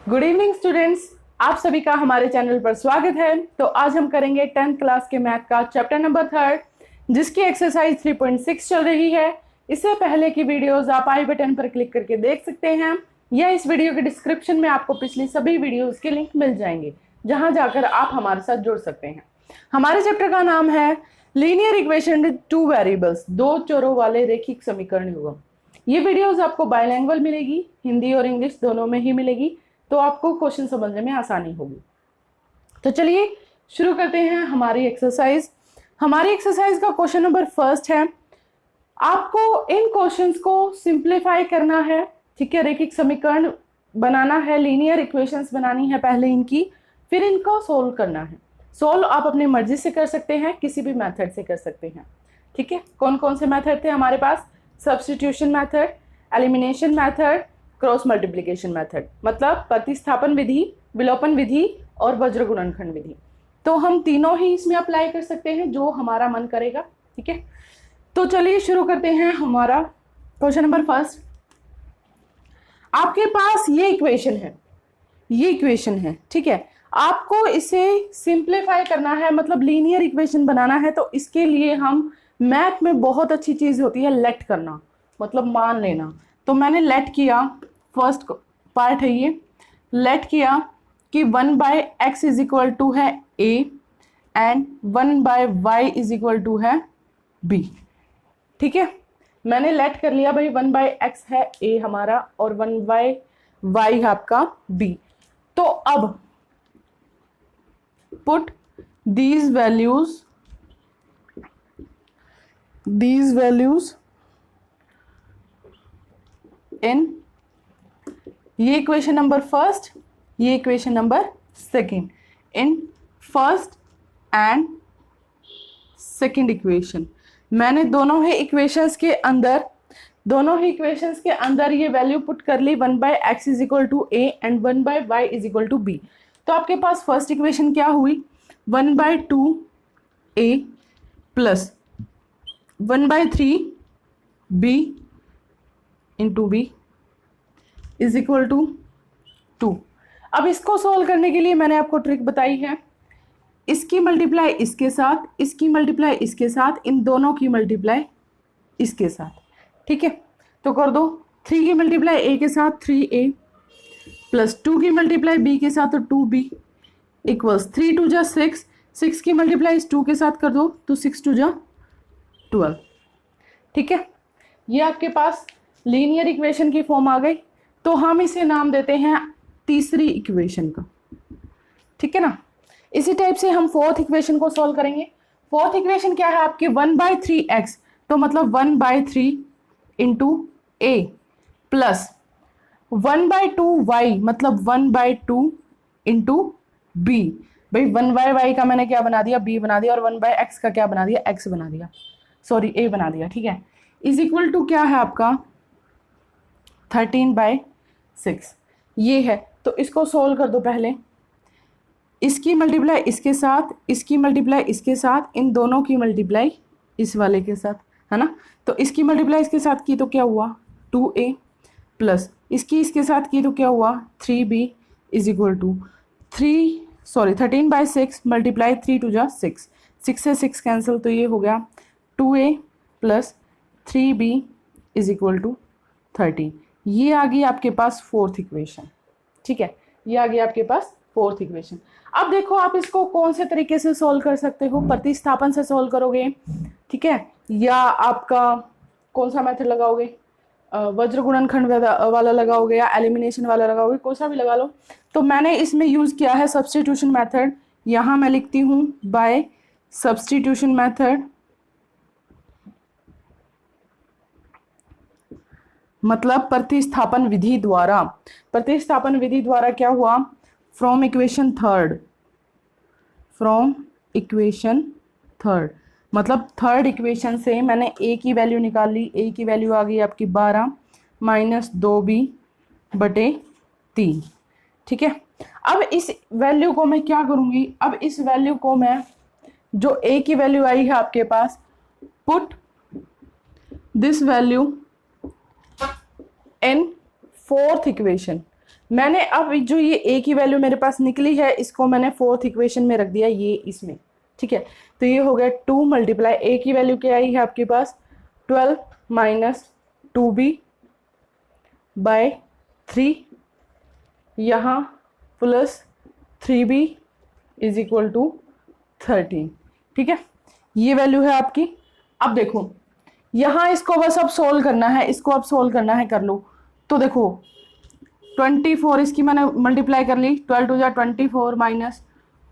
Good evening students, आप सभी का हमारे चैनल पर स्वागत है। तो आज हम करेंगे 10th क्लास के मैथ का चैप्टर नंबर 3 जिसकी एक्सरसाइज 3.6 चल रही है। इससे पहले की वीडियोस आप आई बटन पर क्लिक करके देख सकते हैं या इस वीडियो के डिस्क्रिप्शन में आपको पिछली सभी वीडियोस के लिंक मिल जाएंगे जहां जाकर आप हमारे साथ जुड़ सकते हैं। हमारे चैप्टर का नाम है linear equation with two variables, दो चरों वाले रैखिक समीकरण युग्म। ये वीडियोस आपको बायलैंग्वेज मिलेगी, हिंदी और इंग्लिश दोनों में ही मिलेगी, तो आपको क्वेश्चन समझने में आसानी होगी। तो चलिए शुरू करते हैं हमारी एक्सरसाइज। हमारी एक्सरसाइज का क्वेश्चन नंबर फर्स्ट है, आपको इन क्वेश्चंस को सिंप्लीफाई करना है। ठीक है, रैखिक समीकरण बनाना है, लीनियर इक्वेशंस बनानी है पहले इनकी, फिर इनको सोल्व करना है। सोल्व आप अपनी मर्जी से कर सकते हैं, किसी भी मेथड से कर सकते हैं। ठीक है, कौन कौन से मेथड थे हमारे पास? Substitution method, elimination method, cross multiplication method, मतलब प्रतिस्थापन विधि, विलोपन विधि और वज्र गुणनखंड विधि। तो हम तीनों ही इसमें अप्लाई कर सकते हैं जो हमारा मन करेगा। ठीक है, तो चलिए शुरू करते हैं हमारा क्वेश्चन नंबर फर्स्ट। आपके पास ये इक्वेशन है, ये इक्वेशन है। ठीक है, आपको इसे सिंप्लीफाई करना है, मतलब लीनियर इक्वेशन बनाना है। तो इसके लिए हम मैथ में बहुत अच्छी चीज होती है लेट करना, मतलब मान लेना। तो मैंने लेट किया, फर्स्ट पार्ट है ये, लेट किया कि 1/x इज इक्वल टू है a and 1/y is equal to है b। ठीक है, मैंने लेट कर लिया भाई 1/x है a हमारा और 1/y है आपका b। तो अब पुट these values in ये इक्वेशन नंबर फर्स्ट, ये equation number second, in first and second equation. मैंने दोनों ही इक्वेशंस के अंदर ये वैल्यू पुट कर ली, 1/x is equal to a and 1/y is equal to b। तो आपके पास फर्स्ट इक्वेशन क्या हुई? 1/2a plus 1/3b into b is equal to 2। अब इसको सोल्व करने के लिए मैंने आपको ट्रिक बताई है, इसकी मल्टीप्लाई इसके साथ, इसकी मल्टीप्लाई इसके साथ, इन दोनों की मल्टीप्लाई इसके साथ। ठीक है, तो कर दो। 3 की मल्टीप्लाई a के साथ 3a प्लस 2 की मल्टीप्लाई b के साथ तो 2b इक्वल्स 3 2 जा 6, 6 की मल्टीप्लाई इस 2 के साथ कर दो तो 6 2 जा 12। ठीक है, ये आपके पास लीनियर इक्वेशन की फॉर्म आ गई। तो हम इसे नाम देते हैं तीसरी इक्वेशन का। ठीक है ना, इसी टाइप से हम फोर्थ इक्वेशन को सॉल्व करेंगे। फोर्थ इक्वेशन क्या है आपकी? 1/3x, तो मतलब 1/3 इंटू a प्लस 1/2y, मतलब 1/2 इंटू b। भाई 1/y का मैंने क्या बना दिया? b बना दिया, और 1/x का क्या बना दिया? x बना दिया, सॉरी a बना दिया। ठीक है, इज इक्वल टू क्या है आपका? 13/6 ये है। तो इसको सोल्व कर दो पहले, इसकी मल्टीप्लाई इसके साथ, इसकी मल्टीप्लाई इसके साथ, इन दोनों की मल्टीप्लाई इस वाले के साथ, है ना। तो इसकी मल्टीप्लाई इसके साथ की तो क्या हुआ? 2a प्लस इसकी इसके साथ की तो क्या हुआ? 3b is equal to 13/6 multiply 3 2 जा 6, 6 से 6 कैंसिल, तो ये हो गया 2a plus 3b is equal to 30। ये आ गई आपके पास फोर्थ इक्वेशन। ठीक है, ये आ गई आपके पास फोर्थ इक्वेशन। अब देखो आप इसको कौन से तरीके से सॉल्व कर सकते हो? प्रतिस्थापन से सॉल्व करोगे, ठीक है, या आपका कौन सा मेथड लगाओगे? वज्र गुणनखंड वाला लगाओगे या एलिमिनेशन वाला लगाओगे, कौन सा भी लगा लो। तो मैंने इसमें यूज किया है सब्स्टिट्यूशन मेथड। यहाँ मैं लिखती हूँ बाय सब्स्टिट्यूशन मेथड, मतलब प्रतिस्थापन विधि द्वारा। प्रतिस्थापन विधि द्वारा क्या हुआ? फ्रॉम इक्वेशन थर्ड, मतलब थर्ड इक्वेशन से मैंने a की वैल्यू निकाल ली। a की वैल्यू आ गई आपकी 12 माइनस 2b/3। ठीक है, अब इस वैल्यू को मैं क्या करूंगी? अब इस वैल्यू को मैं, जो a की वैल्यू आई है आपके पास, put this value in fourth equation. मैंने अब जो ये ए की वैल्यू मेरे पास निकली है इसको मैंने फोर्थ इक्वेशन में रख दिया ये इसमें, ठीक है। तो ये हो गया 2 मल्टीप्लाई ए की वैल्यू क्या आई है आपके पास 12 माइनस 2b बाय 3 यहाँ plus 3b is equal to 13, ठीक है। ये वैल्यू है आपकी। अब देखो यहाँ इसको बस अब सोल्व करना है, इसको अब सोल्व करना है, कर लो। तो देखो 24 इसकी मैंने मल्टीप्लाई कर ली, 12 टू जा 24 minus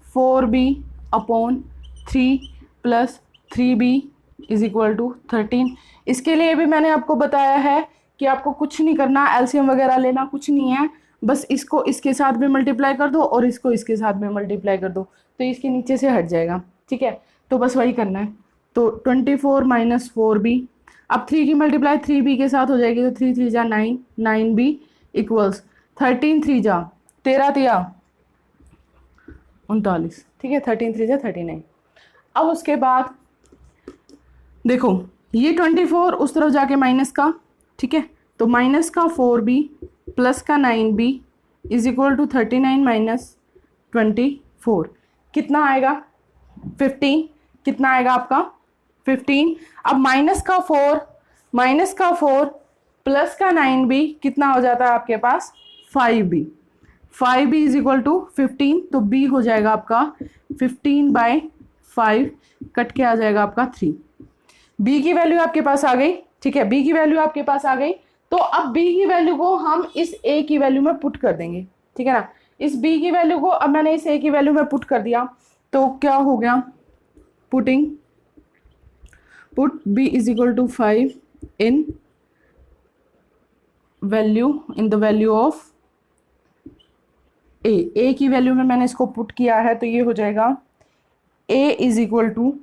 4b upon 3 plus 3b is equal to 13। इसके लिए भी मैंने आपको बताया है कि आपको कुछ नहीं करना, एलसीएम वगैरह लेना कुछ नहीं है, बस इसको इसके साथ भी मल्टीप्लाई कर दो और इसको इसके साथ में मल्टीप्लाई कर दो तो इसके नीचे से हट जाएगा, ठीक है। तो बस वही करना है। तो 24 माइनस 4b, अब 3 की मल्टीप्लाई 3b के साथ हो जाएगी, तो 3 3 जा 9, 9b इक्वल्स 13 3 जा 13 तिया 39, ठीक है। 13 3 जा 39। अब उसके बाद देखो ये 24 उस तरफ जाके माइनस का, ठीक है। तो माइनस का 4b प्लस का 9b is equal to 39 minus 24 कितना आएगा 15, कितना आएगा आपका 15। अब माइनस का 4 प्लस का 9b कितना हो जाता है आपके पास 5b, 5b is equal to 15, तो b हो जाएगा आपका 15/5 कट के आ जाएगा आपका 3। b की वैल्यू आपके पास आ गई, ठीक है। b की वैल्यू आपके पास आ गई, तो अब b की वैल्यू को हम इस a की वैल्यू में पुट कर देंगे, ठीक है ना। इस b की वैल्यू को अब मैंने इस a की वैल्यू में पुट कर दिया, तो क्या हो गया put b is equal to 5 in the value of a की वैल्यू में मैंने इसको पुट किया है, तो ये हो जाएगा a is equal to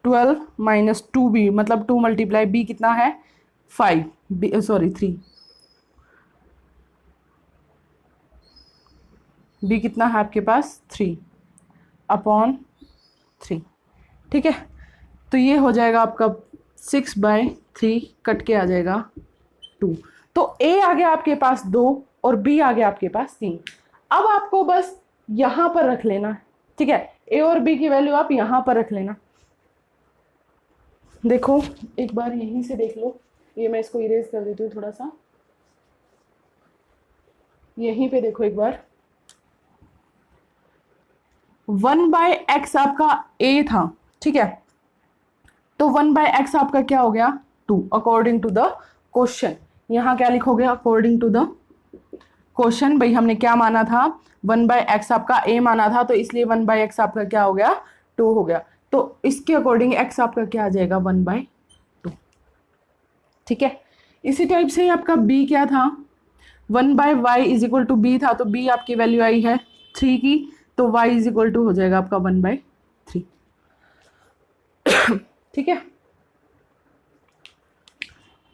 12 minus 2b, मतलब 2 मल्टीप्लाई b कितना है 3 b कितना है आपके पास 3 अपॉन 3, ठीक है। तो ये हो जाएगा आपका 6/3 कट के आ जाएगा 2। तो a आ गया आपके पास 2 और b आ गया आपके पास 3। अब आपको बस यहां पर रख लेना, ठीक है। a और b की वैल्यू आप यहां पर रख लेना। देखो एक बार यहीं से देख लो, ये मैं इसको इरेज कर देती हूँ थोड़ा सा, यहीं पे देखो एक बार 1/x आपका a था, ठीक है। तो 1/x आपका क्या हो गया 2 अकॉर्डिंग टू द क्वेश्चन। यहाँ क्या लिखोगे अकॉर्डिंग टू द क्वेश्चन, भाई हमने क्या माना था 1/x आपका a माना था, तो इसलिए 1/x आपका क्या हो गया 2 हो गया। तो इसके अकॉर्डिंग x आपका क्या आ जाएगा 1/2, ठीक है। इसी टाइप से आपका b क्या था 1/y is equal to b था, तो b आपकी वैल्यू आई है 3 की, तो y इज इक्वल टू हो जाएगा आपका 1/3, ठीक है।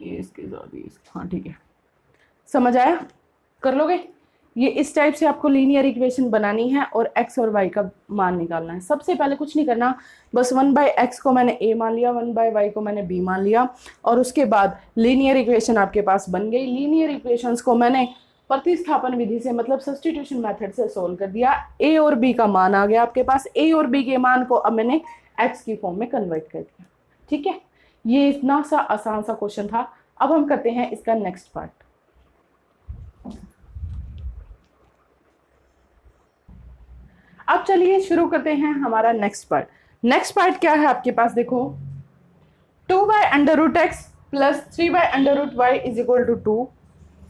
ये इसके साथ हाँ ठीक है, समझ आया, कर लोगे। ये इस टाइप से आपको लीनियर इक्वेशन बनानी है और x और y का मान निकालना है। सबसे पहले कुछ नहीं करना, बस 1/x को मैंने a मान लिया, 1/y को मैंने b मान लिया, और उसके बाद लीनियर इक्वेशन आपके पास बन गई। लीनियर इक्वेशंस को मैंने प्रतिस्थापन विधि से मतलब सब्स्टिट्यूशन मेथड से सोल्व कर दिया। a और b का मान आ गया आपके पास, a और b के मान को अब मैंने x की फॉर्म में कन्वर्ट कर दिया, ठीक है। ये इतना सा आसान सा क्वेश्चन था। अब हम करते हैं इसका नेक्स्ट पार्ट। अब चलिए शुरू करते हैं हमारा नेक्स्ट पार्ट। नेक्स्ट पार्ट क्या है आपके पास, देखो 2/√x plus 3/√y is equal to 2,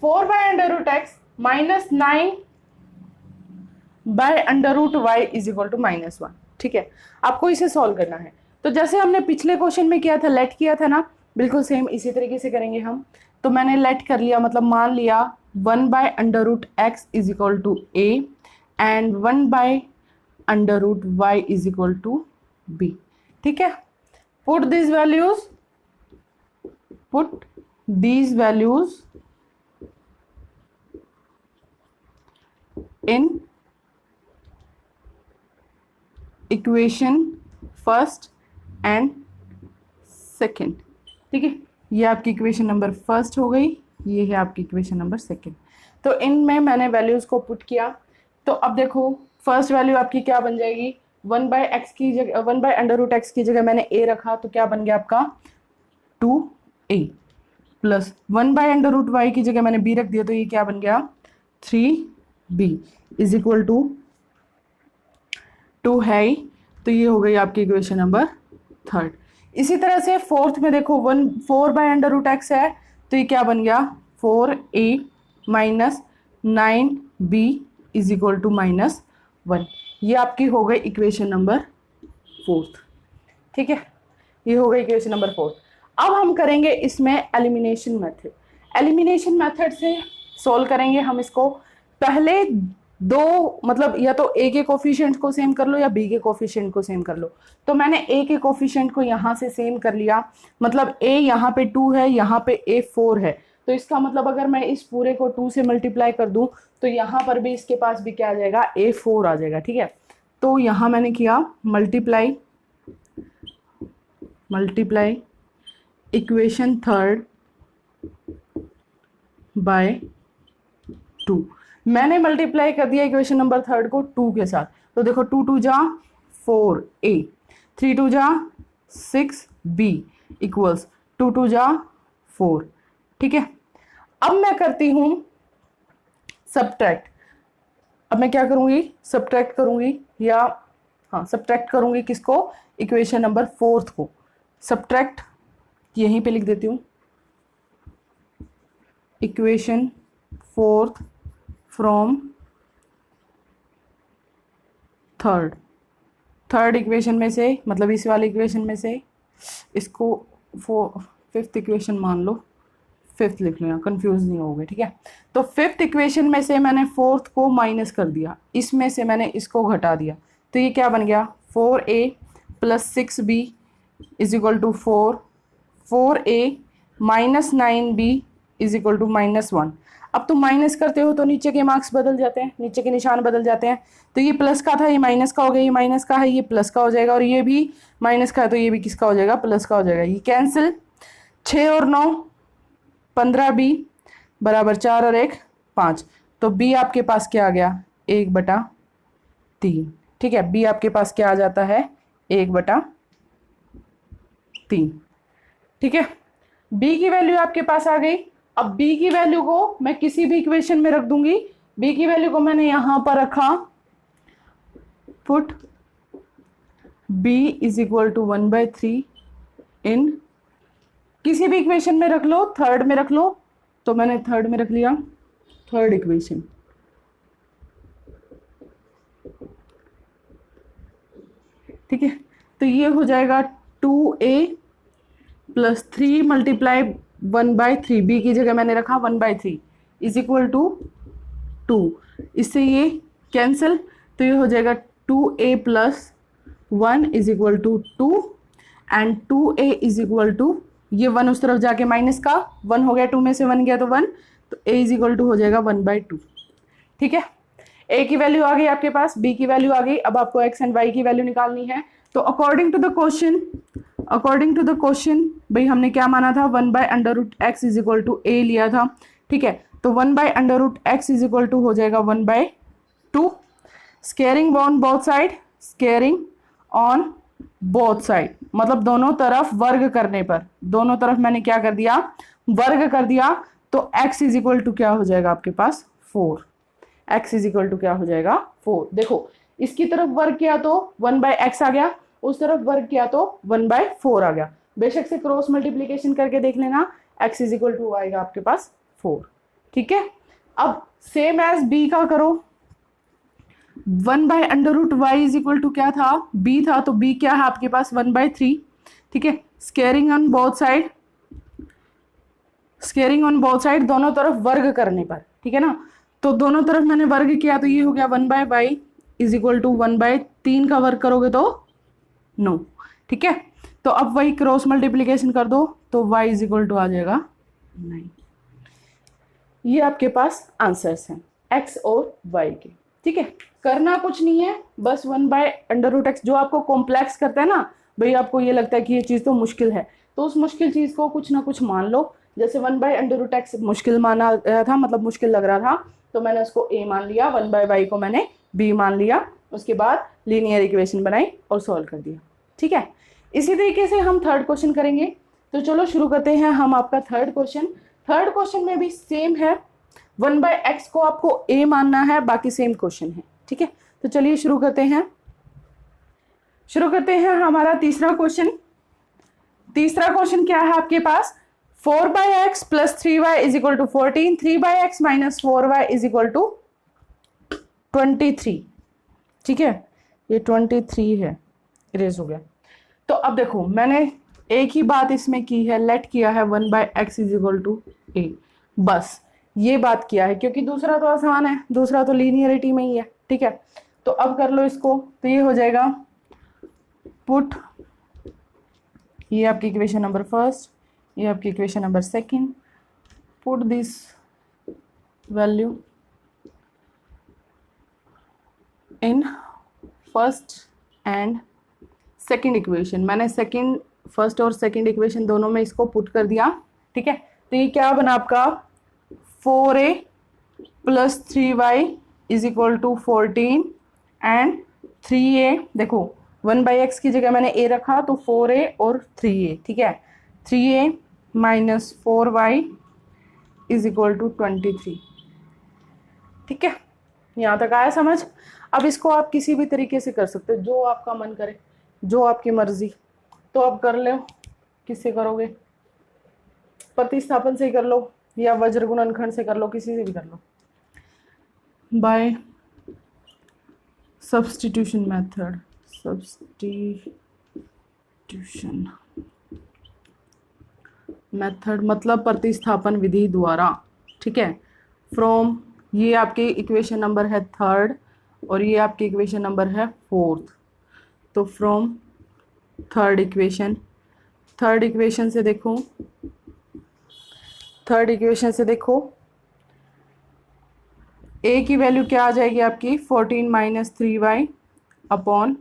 4/√x minus 9/√y is equal to -1, ठीक है। आपको इसे सॉल्व करना है। तो जैसे हमने पिछले क्वेश्चन में किया था, लेट किया था ना, बिल्कुल सेम इसी तरीके से करेंगे हम। तो मैंने लेट कर लिया, मतलब मान लिया 1/√x is equal to a and 1/√y is equal to b, ठीक है। Put these values in equation first and second, ठीक है। ये आपकी इक्वेशन नंबर फर्स्ट हो गई, ये है आपकी इक्वेशन नंबर सेकेंड। तो इनमें मैंने वैल्यूज़ को पुट किया। तो अब देखो फर्स्ट वैल्यू आपकी क्या बन जाएगी, 1/x की जगह 1/√x की जगह मैंने a रखा, तो क्या बन गया आपका 2a, प्लस 1/√y की जगह मैंने b रख दिया, तो ये क्या बन गया 3b इज इक्वल टू 2 है ही। तो ये हो गई आपकी इक्वेशन नंबर थर्ड। इसी तरह से फोर्थ में देखो 4/√x है, तो ये क्या बन गया 4a minus 9b is equal to -1। ये आपकी हो गई इक्वेशन नंबर फोर्थ। ठीक है, ये हो गई इक्वेशन नंबर फोर्थ। अब हम करेंगे इसमें एलिमिनेशन मेथड। एलिमिनेशन मेथड से सॉल्व करेंगे हम इसको। पहले दो मतलब या तो a के कोफिशिएंट को सेम कर लो या b के कोफिशिएंट को सेम कर लो। तो मैंने a के कोफिशिएंट को यहाँ से सेम कर लिया, मतलब a यहाँ पे 2 है, यहाँ पे a 4 है। तो इसका मतलब अगर मैं इस पूरे को 2 से मल्टीप्लाई कर दूं तो यहाँ पर भी इसके पास भी क्या आ जाएगा a 4 आ जाएगा। ठीक है, तो यहाँ मैंने किया मल्टीप्लाई इक्वेशन थर्ड बाय 2। मैंने मल्टीप्लाई कर दिया इक्वेशन नंबर थर्ड को 2 के साथ। तो देखो 2 2 जा 4a, 3 2 जा 6b इक्वल्स 2 2 जा 4। ठीक है, अब मैं करती हूं सब्ट्रैक्ट। अब मैं क्या करूंगी, सब्ट्रैक्ट करूंगी, या हाँ सब्ट्रैक्ट करूंगी किसको, इक्वेशन नंबर फोर्थ को। सब्ट्रैक्ट यहीं पे लिख देती हूँ, equation fourth from third equation में से, मतलब इस वाले इक्वेशन में से इसको फिफ्थ इक्वेशन मान लो, फिफ्थ लिख लो, यहाँ कंफ्यूज नहीं होगे। ठीक है, तो फिफ्थ इक्वेशन में से मैंने फोर्थ को माइनस कर दिया, इसमें से मैंने इसको घटा दिया, तो ये क्या बन गया 4a plus 6b is equal to 4, 4a minus 9b is equal to -1। अब तुम माइनस करते हो तो नीचे के मार्क्स बदल जाते हैं, नीचे के निशान बदल जाते हैं। तो ये प्लस का था, ये माइनस का हो गया, ये माइनस का है, ये प्लस का हो जाएगा, और ये भी माइनस का है तो ये भी किसका हो जाएगा, प्लस का हो जाएगा। ये कैंसिल, 6 और 9 15b बराबर 4 और 1 5। तो b आपके पास क्या आ गया 1/3। ठीक है, b आपके पास क्या आ जाता है 1/3। ठीक है, b की वैल्यू आपके पास आ गई। अब b की वैल्यू को मैं किसी भी इक्वेशन में रख दूंगी। b की वैल्यू को मैंने यहां पर रखा, put b is equal to 1/3 in किसी भी इक्वेशन में रख लो, थर्ड में रख लो, तो मैंने थर्ड में रख लिया, थर्ड इक्वेशन। ठीक है, तो ये हो जाएगा 2a प्लस 3 मल्टीप्लाई 1/3, b की जगह मैंने रखा 1/3 इज इक्वल टू 2। इससे ये कैंसिल, तो ये हो जाएगा 2a plus 1 is equal to 2 and 2a is equal to, ये 1 उस तरफ जाके माइनस का 1 हो गया, 2 में से 1 गया तो 1, तो a इज इक्वल टू हो जाएगा 1/2। ठीक है, a की वैल्यू आ गई आपके पास, b की वैल्यू आ गई। अब आपको x एंड y की वैल्यू निकालनी है। तो अकॉर्डिंग टू द क्वेश्चन भाई हमने क्या माना था, 1/√x is equal to a लिया था। ठीक है, तो 1/√x इज इक्वल टू हो जाएगा 1/2। Squaring on both side, squaring on both side मतलब दोनों तरफ वर्ग करने पर, दोनों तरफ मैंने क्या कर दिया, वर्ग कर दिया। तो x इज इक्वल टू क्या हो जाएगा आपके पास 4। x इज इक्वल टू क्या हो जाएगा 4। देखो इसकी तरफ वर्ग किया तो 1/x आ गया, उस तरफ वर्ग किया तो 1/4 आ गया। बेशक से क्रॉस मल्टीप्लीकेशन करके देख लेना, x इज इक्वल टू आएगा आपके पास 4। ठीक है, अब सेम एज b का करो, 1/√y इज इक्वल टू क्या था, b था, तो b क्या है आपके पास 1/3। ठीक है, स्केयरिंग ऑन बोथ साइड दोनों तरफ वर्ग करने पर, ठीक है ना, तो दोनों तरफ मैंने वर्ग किया तो ये हो गया 1/y इज इक्वल टू 1/3 का वर्ग करोगे तो 9। ठीक है, तो अब वही क्रॉस मल्टीप्लीकेशन कर दो तो y इज इक्वल टू आ जाएगा 9। ये आपके पास आंसर्स हैं x और y के। ठीक है, करना कुछ नहीं है, बस 1/√x जो आपको कॉम्प्लेक्स करता है ना भाई, आपको ये लगता है कि ये चीज़ तो मुश्किल है, तो उस मुश्किल चीज़ को कुछ ना कुछ मान लो, जैसे 1/√x मुश्किल माना गया था, मतलब मुश्किल लग रहा था, तो मैंने उसको a मान लिया, 1/y को मैंने b मान लिया, उसके बाद लीनियर इक्वेशन बनाई और सॉल्व कर दिया। ठीक है, इसी तरीके से हम थर्ड क्वेश्चन करेंगे। तो चलो शुरू करते हैं हम आपका थर्ड क्वेश्चन। थर्ड क्वेश्चन में भी सेम है, 1/x को आपको a मानना है, बाकी सेम क्वेश्चन है। ठीक है, तो चलिए शुरू करते हैं हमारा तीसरा क्वेश्चन। तीसरा क्वेश्चन क्या है आपके पास, 4/x plus 3y is equal to 14, 3/x minus 4y is equal to 23। ठीक है, ये 23 है, इरेज हो गया। तो अब देखो मैंने एक ही बात इसमें की है, लेट किया है 1/x is equal to a, बस ये बात किया है, क्योंकि दूसरा तो आसान है, दूसरा तो लीनियरिटी में ही है। ठीक है, तो अब कर लो इसको, तो ये हो जाएगा पुट, ये आपकी इक्वेशन नंबर फर्स्ट, ये आपकी equation number second, put this value in first and second equation. मैंने फर्स्ट और सेकंड इक्वेशन दोनों में इसको पुट कर दिया। ठीक है, तो ये क्या बना आपका, 4a plus 3y is equal to 14 and 3a, देखो 1/x की जगह मैंने a रखा तो 4a और 3a। ठीक है, 3a minus 4y is equal to 23। ठीक है, यहाँ तक आया समझ। अब इसको आप किसी भी तरीके से कर सकते हो, जो आपका मन करे, जो आपकी मर्जी। तो अब कर लो, किससे करोगे, प्रतिस्थापन से कर लो या वज्र गुणनखंड से कर लो, किसी से भी कर लो, बाय सब्स्टिट्यूशन मेथड मतलब प्रतिस्थापन विधि द्वारा। ठीक है, फ्रॉम, ये आपकी इक्वेशन नंबर है थर्ड और ये आपकी इक्वेशन नंबर है फोर्थ। तो फ्रॉम थर्ड इक्वेशन से देखो, a की वैल्यू क्या आ जाएगी आपकी, 14 माइनस 3y अपॉन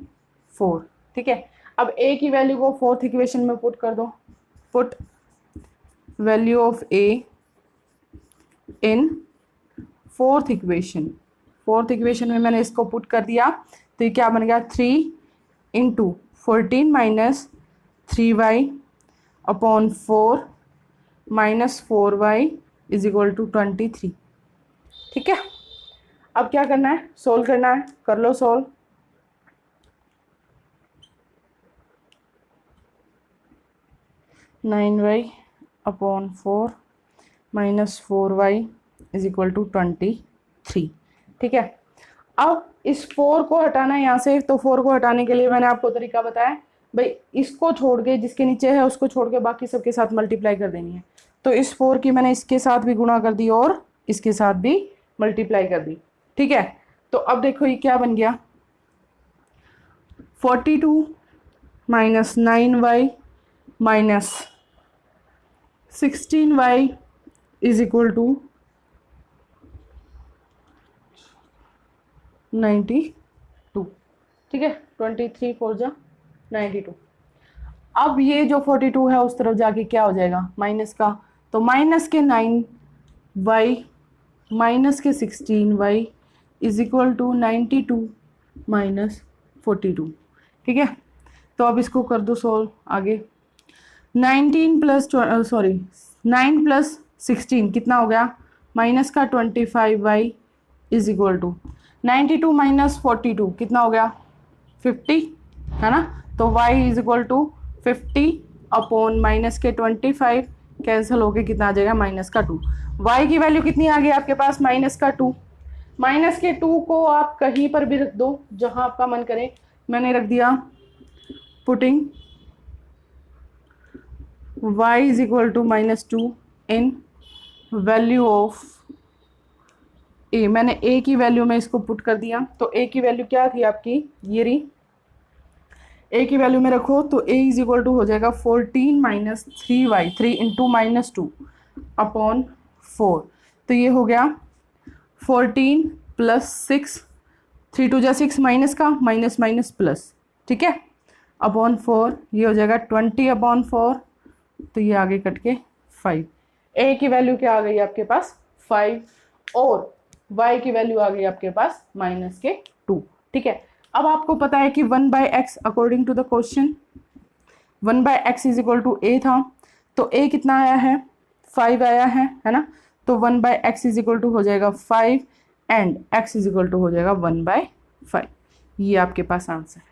4। ठीक है, अब a की वैल्यू को फोर्थ इक्वेशन में पुट कर दो, put value of a in fourth equation में मैंने इसको पुट कर दिया, तो ये क्या बन गया, 3 into 14 minus 3y upon 4 minus 4y is equal to 23। ठीक है, अब क्या करना है, सोल्व करना है, कर लो solve. Nine Y upon 4 minus 4y is equal to 23। ठीक है, अब इस 4 को हटाना है यहाँ से, तो 4 को हटाने के लिए मैंने आपको तरीका बताया, भाई इसको छोड़ के, जिसके नीचे है उसको छोड़ के बाकी सबके साथ मल्टीप्लाई कर देनी है। तो इस 4 की मैंने इसके साथ भी गुणा कर दी और इसके साथ भी मल्टीप्लाई कर दी। ठीक है, तो अब देखो ये क्या बन गया, 42 minus 9y minus 16y is equal to 92। ठीक है, 23 4 जा 92। अब ये जो 42 है उस तरफ जाके क्या हो जाएगा, माइनस का, तो माइनस के 9y माइनस के 16y is equal to 92 minus 42। ठीक है, तो अब इसको कर दो सोल्व आगे। 9 प्लस 16 कितना हो गया, माइनस का 25y is equal to 92 minus 42 कितना हो गया, 50 है ना। तो y is equal to 50 upon minus के 25 कैंसिल होके कितना आ जाएगा, माइनस का 2। y की वैल्यू कितनी आ गई आपके पास, माइनस का 2। माइनस के 2 को आप कहीं पर भी रख दो जहां आपका मन करे, मैंने रख दिया putting y is equal to minus 2 in value of a। मैंने a की वैल्यू में इसको पुट कर दिया, तो a की वैल्यू क्या थी आपकी, ये रही, a की वैल्यू में रखो तो a इज इक्वल टू हो जाएगा 14 minus 3y, 3 into minus 2 upon 4। तो ये हो गया 14 प्लस 6, 3 2 जा 6 माइनस का, माइनस माइनस प्लस। ठीक है, अपॉन 4, ये हो जाएगा 20 अपॉन 4, तो ये आगे कट के 5। a की वैल्यू क्या आ गई आपके पास 5 और y की वैल्यू आ गई आपके पास -2। ठीक है, अब आपको पता है कि 1/x according to the question 1/x is equal to a था, तो a कितना आया है 5 आया है ना, तो 1/x इज इक्वल टू हो जाएगा 5 and x is equal to हो जाएगा 1/5। ये आपके पास आंसर है।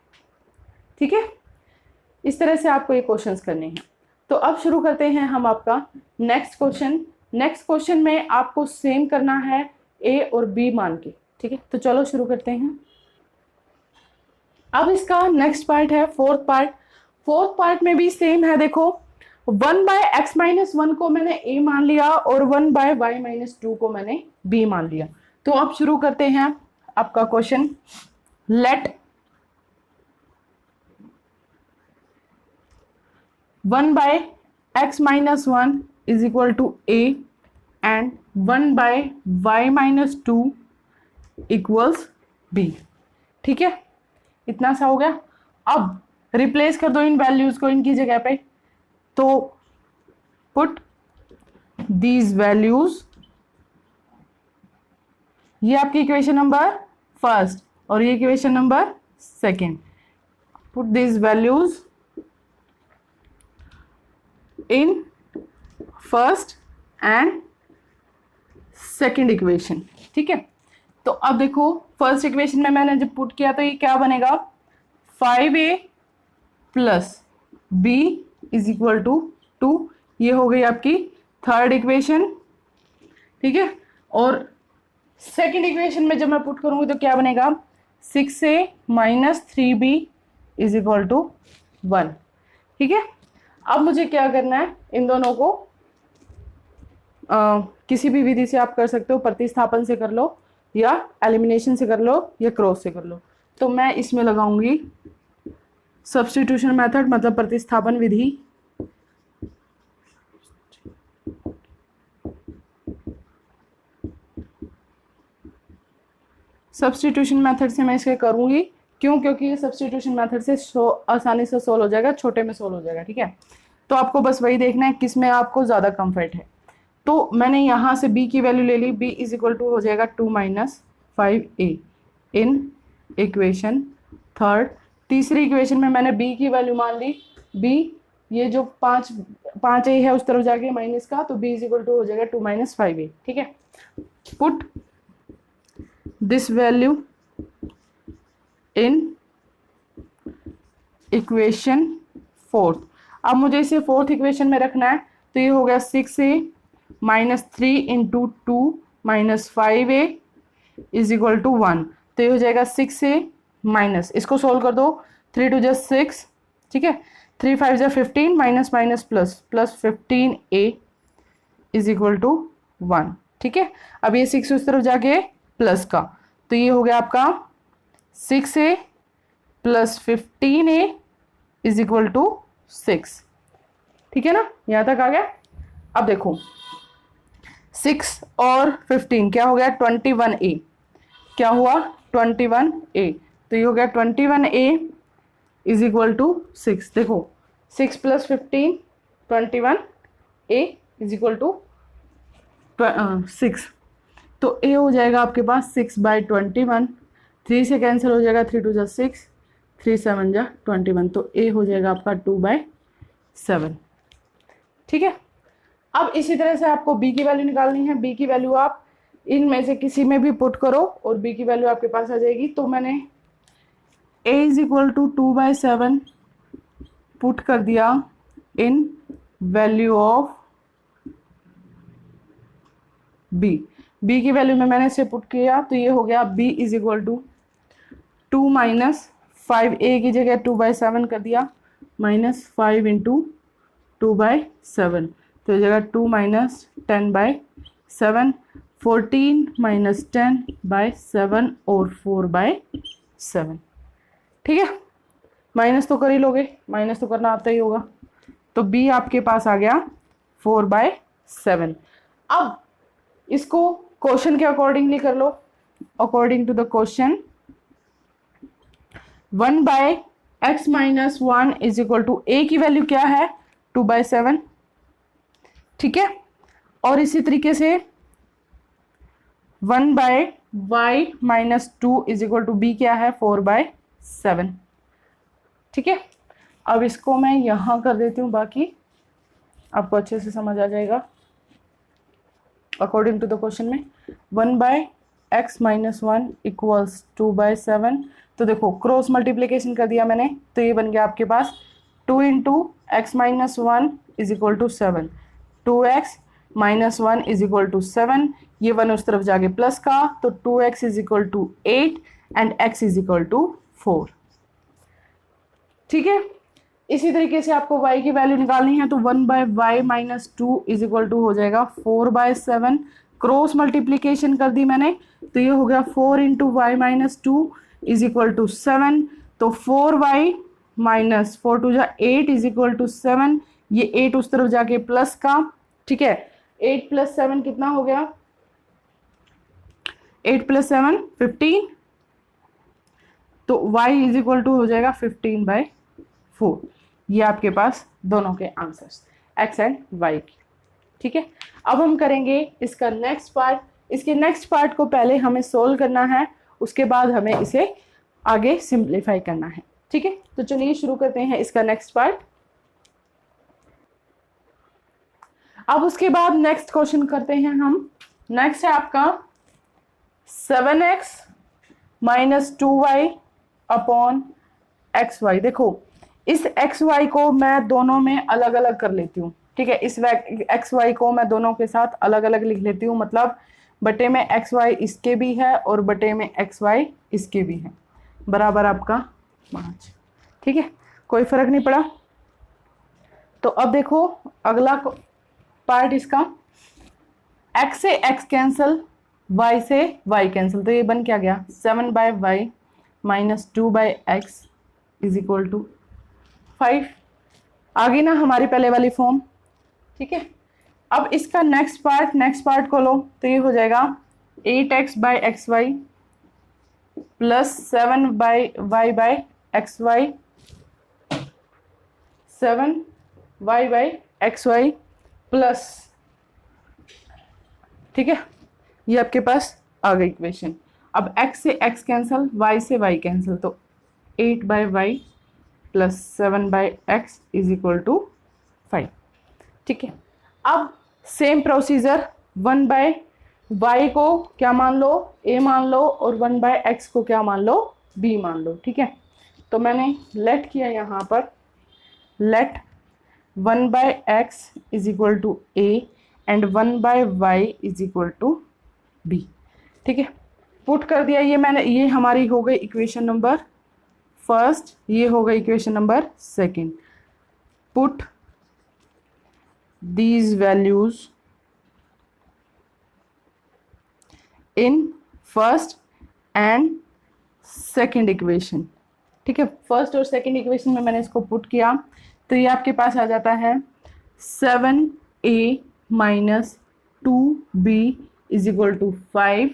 ठीक है, इस तरह से आपको ये क्वेश्चंस करने हैं। तो अब शुरू करते हैं हम आपका नेक्स्ट क्वेश्चन। नेक्स्ट क्वेश्चन में आपको सेम करना है a और b मान के। ठीक है, तो चलो शुरू करते हैं। अब इसका नेक्स्ट पार्ट है फोर्थ पार्ट। फोर्थ पार्ट में भी सेम है। देखो 1/x-1 को मैंने a मान लिया और 1/y-2 को मैंने b मान लिया। तो अब शुरू करते हैं आपका question. Let 1/x-1 is equal to a and 1/y-2 equals b। ठीक है, इतना सा हो गया। अब रिप्लेस कर दो इन वैल्यूज को इनकी जगह पे। तो पुट दीज वैल्यूज, ये आपकी इक्वेशन नंबर फर्स्ट और ये equation number second. Put these values in first and second equation. ठीक है, तो अब देखो फर्स्ट इक्वेशन में मैंने जब पुट किया तो ये क्या बनेगा 5a plus b is equal to 2। ये हो गई आपकी थर्ड इक्वेशन। ठीक है, और सेकेंड इक्वेशन में जब मैं पुट करूंगी तो क्या बनेगा 6a minus 3b is equal to 1। ठीक है, अब मुझे क्या करना है, इन दोनों को किसी भी विधि से आप कर सकते हो, प्रतिस्थापन से कर लो या एलिमिनेशन से कर लो या क्रॉस से कर लो। तो मैं इसमें लगाऊंगी सब्स्टिट्यूशन मेथड, मतलब प्रतिस्थापन विधि। सब्स्टिट्यूशन मेथड से मैं इसके करूंगी, क्यों? क्योंकि ये सब्स्टिट्यूशन मेथड से आसानी से सोल्व हो जाएगा, छोटे में सोल्व हो जाएगा। ठीक है, तो आपको बस वही देखना है किस में आपको ज़्यादा कंफर्ट है। तो मैंने यहाँ से b की वैल्यू ले ली, b इज इक्वल टू हो जाएगा 2 माइनस 5a इन इक्वेशन थर्ड। तीसरी इक्वेशन में मैंने b की वैल्यू मान ली, b ये जो 5a है उस तरफ जाके माइनस का, तो b इज इक्वल टू हो जाएगा 2 माइनस 5a। ठीक है, put this value in equation fourth. अब मुझे इसे फोर्थ इक्वेशन में रखना है, तो ये हो गया 6a minus 3 into 2 minus 5a is equal to 1। तो ये हो जाएगा 6a माइनस, इसको सोल्व कर दो, 3 2 just 6। ठीक है, 3 5 जा 15 minus minus plus plus 15a is equal to 1। ठीक है, अब ये 6 उस तरफ जाके प्लस का, तो ये हो गया आपका 6a plus 15a is equal to 6। ठीक है ना, यहाँ तक आ गया। अब देखो 6 और 15 क्या हो गया 21a, क्या हुआ 21a, तो ये हो गया 21a इज इक्वल टू 6। देखो 6 plus 15 21a is equal to 6। तो a हो जाएगा आपके पास 6/21, 3 से कैंसिल हो जाएगा, 3 2 जा 6, 3 7 जा 21, तो a हो जाएगा आपका 2/7। ठीक है, अब इसी तरह से आपको b की वैल्यू निकालनी है। b की वैल्यू आप इनमें से किसी में भी पुट करो और b की वैल्यू आपके पास आ जाएगी। तो मैंने a is equal to 2/7 put कर दिया in value of b। b की वैल्यू में मैंने इसे पुट किया, तो ये हो गया b is equal to 2 minus 5a की जगह 2/7 कर दिया, माइनस 5 इंटू 2/7, तो ये जगह 2 माइनस 10/7, 14 माइनस 10/7 और 4/7। ठीक है, माइनस तो कर ही लोगे, माइनस तो करना आता ही होगा। तो b आपके पास आ गया 4/7। अब इसको क्वेश्चन के अकॉर्डिंगली कर लो, according to the question 1/x-1 is equal to a की वैल्यू क्या है 2/7। ठीक है, और इसी तरीके से 1/y - 2 = b क्या है 4/7। ठीक है, अब इसको मैं यहां कर देती हूँ, बाकी आपको अच्छे से समझ आ जाएगा। अकॉर्डिंग टू द क्वेश्चन में 1/x - 1 = 2/7। तो देखो क्रॉस मल्टीप्लीकेशन कर दिया मैंने, तो ये बन गया आपके पास 2 × x - 1 = 7, 2x - 1 = 7। ये 1 उस तरफ जाके प्लस का, तो 2x = 8 एंड x = 4। ठीक है, इसी तरीके से आपको y की वैल्यू निकालनी है, तो 1/y - 2 = हो जाएगा 4/7। क्रॉस मल्टीप्लीकेशन कर दी मैंने, तो ये हो गया 4 × y - 2 = 7। तो 4y - 4 2 = 8 = 7। ये 8 उस तरफ जाके प्लस का, ठीक है, 8 + 7 कितना हो गया, 8 + 7 15। तो y = हो जाएगा 15/4। ये आपके पास दोनों के आंसर्स x एंड y की। ठीक है, अब हम करेंगे इसका नेक्स्ट पार्ट। इसके नेक्स्ट पार्ट को पहले हमें सोल्व करना है, उसके बाद हमें इसे आगे सिंप्लीफाई करना है। ठीक है, तो चलिए शुरू करते हैं इसका नेक्स्ट पार्ट। अब उसके बाद नेक्स्ट क्वेश्चन करते हैं हम। नेक्स्ट है आपका 7x - 2y / xy। देखो इस xy को मैं दोनों में अलग अलग कर लेती हूँ। ठीक है, इस xy को मैं दोनों के साथ अलग अलग लिख लेती हूँ, मतलब बटे में xy इसके भी है और बटे में xy इसके भी है, बराबर आपका 5। ठीक है, कोई फर्क नहीं पड़ा। तो अब देखो अगला पार्ट इसका, x से x कैंसिल, y से y कैंसिल, तो ये बन क्या गया 7/y - 2/x = 5। आ गई ना हमारी पहले वाली फॉर्म। ठीक है, अब इसका नेक्स्ट पार्ट को लो, तो ये हो जाएगा 8x/xy + 7y/xy 7y/xy प्लस, ठीक है, ये आपके पास आ गई इक्वेशन। अब x से x कैंसिल, y से y कैंसिल, तो 8/y + 7/x = 5। ठीक है, अब सेम प्रोसीजर 1/y को क्या मान लो a मान लो, और 1/x को क्या मान लो b मान लो। ठीक है, तो मैंने लेट किया यहाँ पर, late 1/x = a and 1/y = b। ठीक है, पुट कर दिया ये मैंने, ये हमारी हो गई इक्वेशन नंबर फर्स्ट, ये हो गई equation number second. Put these values in first and second equation। ठीक है, फर्स्ट और सेकंड इक्वेशन में मैंने इसको पुट किया, तो ये आपके पास आ जाता है 7a - 2b = 5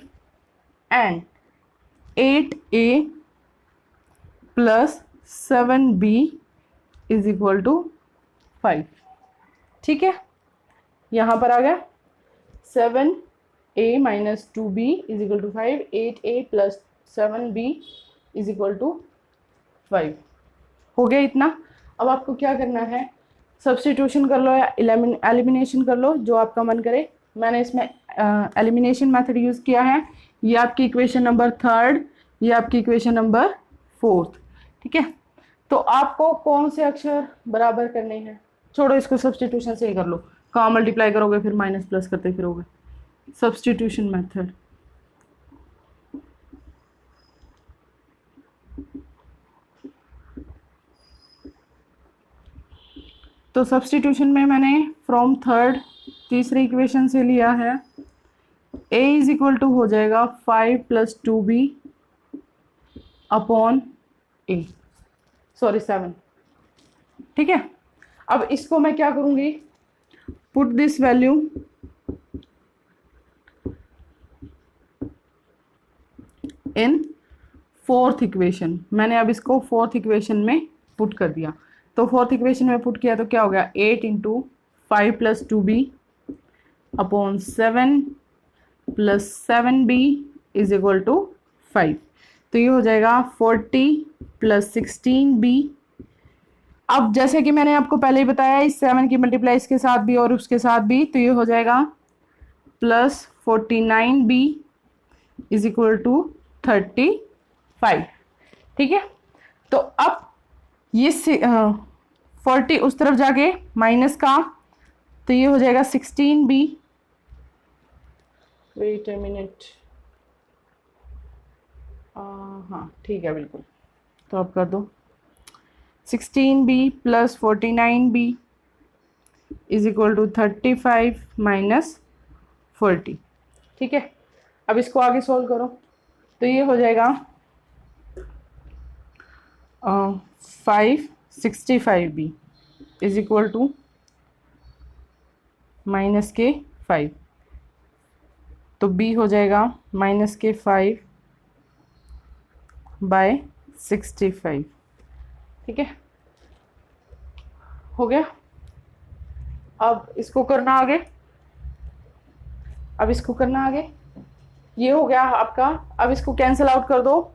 and 8a + 7b = 5। ठीक है, यहाँ पर आ गया 7a - 2b = 5, 8a + 7b = 5 हो गया इतना। अब आपको क्या करना है, सब्स्टिट्यूशन कर लो या एलिमिनेशन कर लो, जो आपका मन करे। मैंने इसमें एलिमिनेशन मेथड यूज़ किया है। ये आपकी इक्वेशन नंबर थर्ड, ये आपकी इक्वेशन नंबर फोर्थ। ठीक है, तो आपको कौन से अक्षर बराबर करने हैं, छोड़ो इसको, सब्स्टिट्यूशन से ही कर लो। कहाँ मल्टीप्लाई करोगे फिर माइनस प्लस करते फिरोगे, सब्स्टिट्यूशन मेथड। तो सब्स्टिट्यूशन में मैंने फ्रॉम थर्ड तीसरी इक्वेशन से लिया है, a = हो जाएगा 5 + 2b / a, सॉरी 7। ठीक है, अब इसको मैं क्या करूंगी, put this value in fourth equation. मैंने अब इसको फोर्थ इक्वेशन में पुट कर दिया, तो फोर्थ इक्वेशन में पुट किया तो क्या हो गया 8 × 5 + 2b upon 7 plus 7b is equal to 5। तो ये हो जाएगा 40 प्लस 16b। अब जैसे कि मैंने आपको पहले ही बताया, इस 7 की मल्टीप्लाई इसके साथ भी और उसके साथ भी, तो ये हो जाएगा plus 49b is equal to 35। ठीक है, तो अब ये 40 उस तरफ जाके माइनस का, तो ये हो जाएगा 16b। वेट ए मिनट, हाँ ठीक है बिल्कुल। तो अब कर दो 16b plus 49b is equal to 35 minus 40। ठीक है, अब इसको आगे सोल्व करो, तो ये हो जाएगा 565b is equal to minus के 5। तो b हो जाएगा माइनस के 5 बाय 65। ठीक है, हो गया। अब इसको करना आगे, अब इसको करना आगे, ये हो गया आपका। अब इसको कैंसिल आउट कर दो।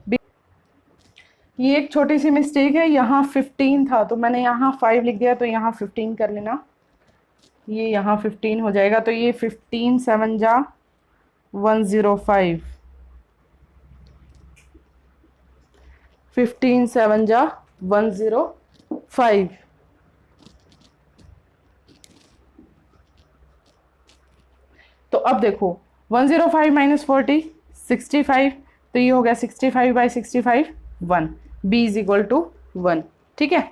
ये एक छोटी सी मिस्टेक है, यहाँ 15 था तो मैंने यहाँ 5 लिख दिया, तो यहाँ 15 कर लेना, ये यहाँ 15 हो जाएगा। तो ये 15 7 जा 105, 15 7 जा 105। तो अब देखो 105 माइनस 40 65, तो ये हो गया 65 by 65 1, b is equal to 1। ठीक है,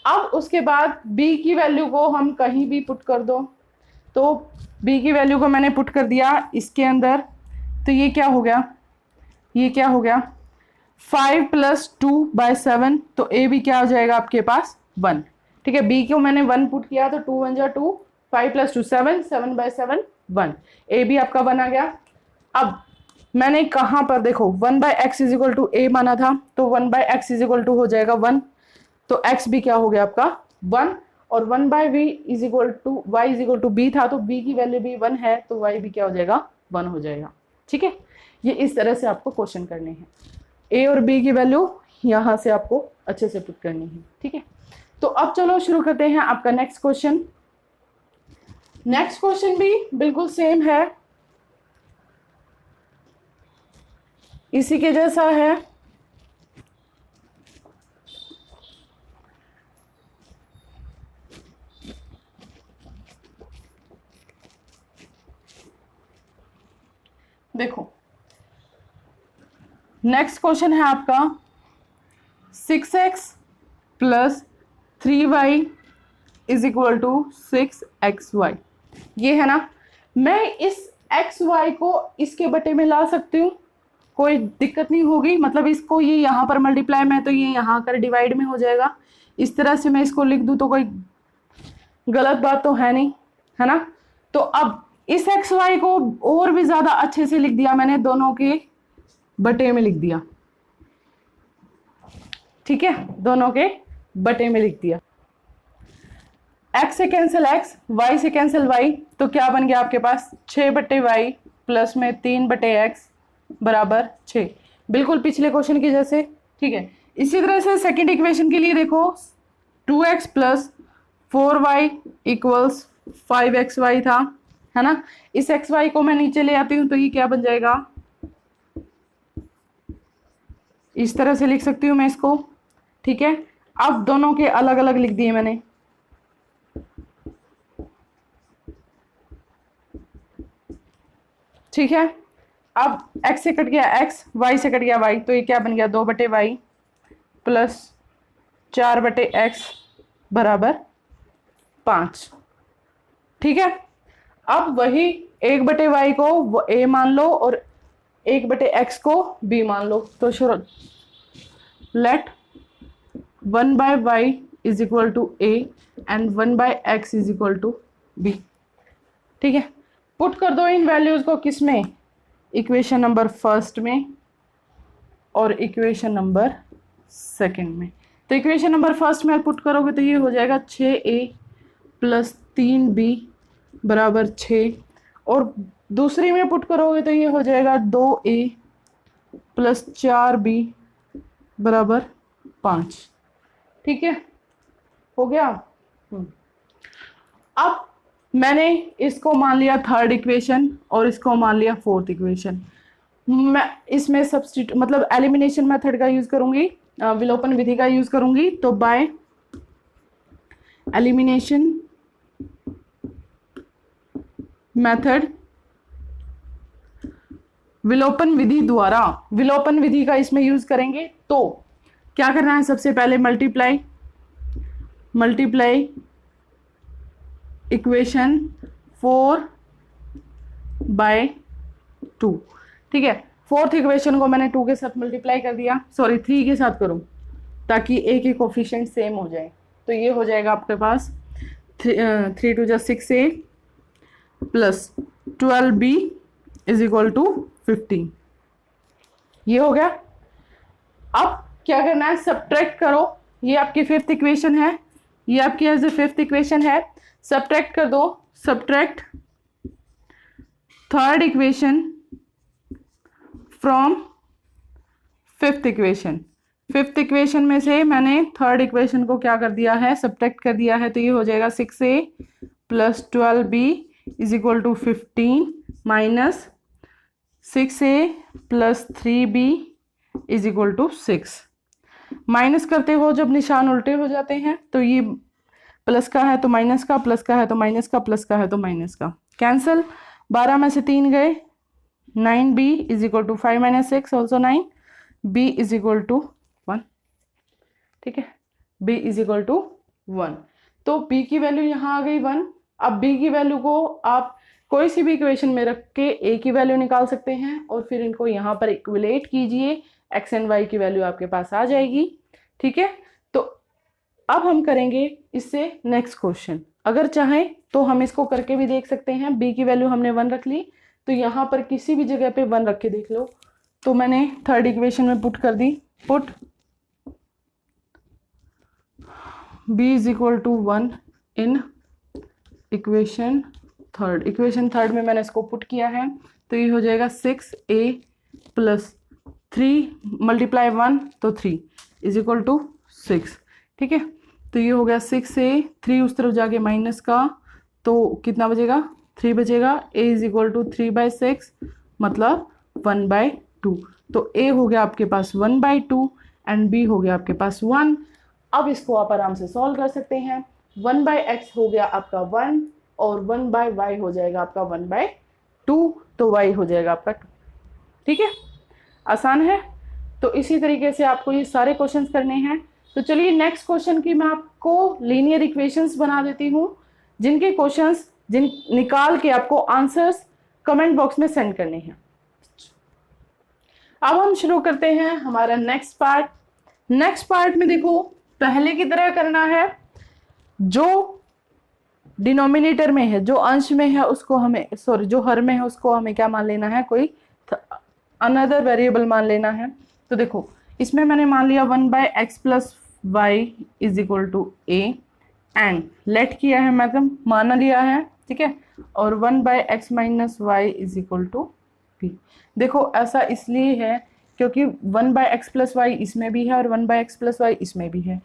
अब उसके बाद b की वैल्यू को हम कहीं भी पुट कर दो। तो b की वैल्यू को मैंने पुट कर दिया इसके अंदर, तो ये क्या हो गया, ये क्या हो गया 5 प्लस 2 बाय 7, तो a भी क्या हो जाएगा आपके पास 1। ठीक है, b को मैंने 1 पुट किया, तो 2 1 जा 2, 5 प्लस 2 7, 7 बाय 7 1, a भी आपका 1 आ गया। अब मैंने कहाँ पर देखो 1 by X is equal to a माना था, तो 1 by X is equal to हो जाएगा 1, तो x भी क्या हो गया आपका 1, और 1 by v is equal to y is equal to b था, तो b की वैल्यू भी 1 है, तो y भी क्या हो जाएगा 1 हो जाएगा। ठीक है, ये इस तरह से आपको क्वेश्चन करने हैं, a और b की वैल्यू यहाँ से आपको अच्छे से पुट करनी है। ठीक है, तो अब चलो शुरू करते हैं आपका नेक्स्ट क्वेश्चन। नेक्स्ट क्वेश्चन भी बिल्कुल सेम है, इसी के जैसा है। देखो नेक्स्ट क्वेश्चन है आपका 6x plus 3y is equal to 6xy। ये है ना, मैं इस xy को इसके बटे में ला सकती हूँ, कोई दिक्कत नहीं होगी। मतलब इसको ये यहाँ पर मल्टीप्लाई में, तो ये यहाँ कर डिवाइड में हो जाएगा। इस तरह से मैं इसको लिख दूँ तो कोई गलत बात तो है नहीं, है ना। तो अब इस xy को और भी ज़्यादा अच्छे से लिख दिया मैंने, दोनों के बटे में लिख दिया। ठीक है, दोनों के बटे में लिख दिया। x से कैंसिल x, y से कैंसिल y, तो क्या बन गया आपके पास 6 बटे वाई प्लस में 3 बटे x बराबर 6, बिल्कुल पिछले क्वेश्चन की जैसे। ठीक है, इसी तरह से सेकंड इक्वेशन के लिए देखो 2x plus 4y equals 5xy था, है ना। इस xy को मैं नीचे ले आती हूँ, तो ये क्या बन जाएगा, इस तरह से लिख सकती हूँ मैं इसको। ठीक है, अब दोनों के अलग अलग लिख दिए मैंने। ठीक है, अब x से कट गया x, y से कट गया y, तो ये क्या बन गया 2 बटे वाई प्लस 4 बटे x बराबर 5। ठीक है, अब वही 1 बटे वाई को a मान लो और 1 बटे x को b मान लो। तो let 1 by Y is equal to a and 1 by x is equal to b। ठीक है, पुट कर दो इन वैल्यूज को किस में, इक्वेशन नंबर फर्स्ट में और इक्वेशन नंबर सेकंड में। तो इक्वेशन नंबर फर्स्ट में पुट करोगे तो ये हो जाएगा 6a प्लस 3b बराबर 6, और दूसरी में पुट करोगे तो ये हो जाएगा 2a प्लस 4b बराबर 5। ठीक है, हो गया। अब मैंने इसको मान लिया थर्ड इक्वेशन और इसको मान लिया फोर्थ इक्वेशन। मैं इसमें सब्स्टिट्यूट मतलब एलिमिनेशन मेथड का यूज करूंगी, विलोपन विधि का यूज करूंगी। तो बाय एलिमिनेशन मेथड, विलोपन विधि द्वारा, विलोपन विधि का इसमें यूज करेंगे। तो क्या करना है, सबसे पहले मल्टीप्लाई इक्वेशन 4/2। ठीक है, फोर्थ इक्वेशन को मैंने 2 के साथ मल्टीप्लाई कर दिया, सॉरी 3 के साथ करूं ताकि ए के कोफिशिएंट सेम हो जाए। तो ये हो जाएगा आपके पास 3 2 जा 6a plus 12b is equal to 15। ये हो गया। अब क्या करना है, सब्ट्रैक्ट करो। ये आपकी फिफ्थ इक्वेशन है, ये आपकी एज ए फिफ्थ इक्वेशन है, सब्ट्रैक्ट कर दो। Subtract third equation from fifth equation. Fifth equation में से मैंने थर्ड इक्वेशन को क्या कर दिया है, सब्ट्रैक्ट कर दिया है। तो ये हो जाएगा 6a plus 12b is equal to 15 minus 6a plus 3b is equal to 6। Minus करते हो जब निशान उल्टे हो जाते हैं, तो ये प्लस का है तो माइनस का, प्लस का है तो माइनस का, प्लस का है तो माइनस का, कैंसिल। 12 में से 3 गए, 9b is equal to 5 minus 6 also 9, b is equal to 1। ठीक है, b इज इक्वल टू 1। तो b की वैल्यू यहाँ आ गई 1। अब b की वैल्यू को आप कोई सी भी इक्वेशन में रख के a की वैल्यू निकाल सकते हैं और फिर इनको यहाँ पर इक्विलेट कीजिए, x एंड y की वैल्यू आपके पास आ जाएगी। ठीक है, तो अब हम करेंगे इससे नेक्स्ट क्वेश्चन। अगर चाहें तो हम इसको करके भी देख सकते हैं। b की वैल्यू हमने 1 रख ली, तो यहाँ पर किसी भी जगह पे 1 रख के देख लो। तो मैंने थर्ड इक्वेशन में पुट कर दी, put b is equal to 1 in equation third. Equation third में मैंने इसको पुट किया है, तो ये हो जाएगा 6a प्लस 3 मल्टीप्लाई 1 तो 3 इज इक्वल टू 6। ठीक है, तो ये हो गया 6a, 3 उस तरफ जाके माइनस का, तो कितना बचेगा, 3 बचेगा। a इज इक्वल टू 3/6 मतलब 1/2। तो a हो गया आपके पास 1/2 एंड b हो गया आपके पास 1। अब इसको आप आराम से सॉल्व कर सकते हैं। 1/x हो गया आपका 1 और 1/y हो जाएगा आपका 1/2, तो y हो जाएगा आपका 2। ठीक है, आसान है। तो इसी तरीके से आपको ये सारे क्वेश्चंस करने हैं। तो चलिए नेक्स्ट क्वेश्चन की मैं आपको लीनियर इक्वेशंस बना देती हूँ, जिनके क्वेश्चंस निकाल के आपको आंसर्स कमेंट बॉक्स में सेंड करने हैं। अब हम शुरू करते हैं हमारा नेक्स्ट पार्ट। नेक्स्ट पार्ट में देखो, पहले की तरह करना है, जो डिनोमिनेटर में है, जो अंश में है उसको हमें, सॉरी जो हर में है उसको हमें क्या मान लेना है, कोई अनदर वेरिएबल मान लेना है। तो देखो इसमें मैंने मान लिया 1/x plus Y is equal to a and let किया है, मतलब मान लिया है। ठीक है, और 1/x minus Y is equal to b। देखो ऐसा इसलिए है क्योंकि 1/x प्लस वाई इसमें भी है और 1/x प्लस वाई इसमें भी है,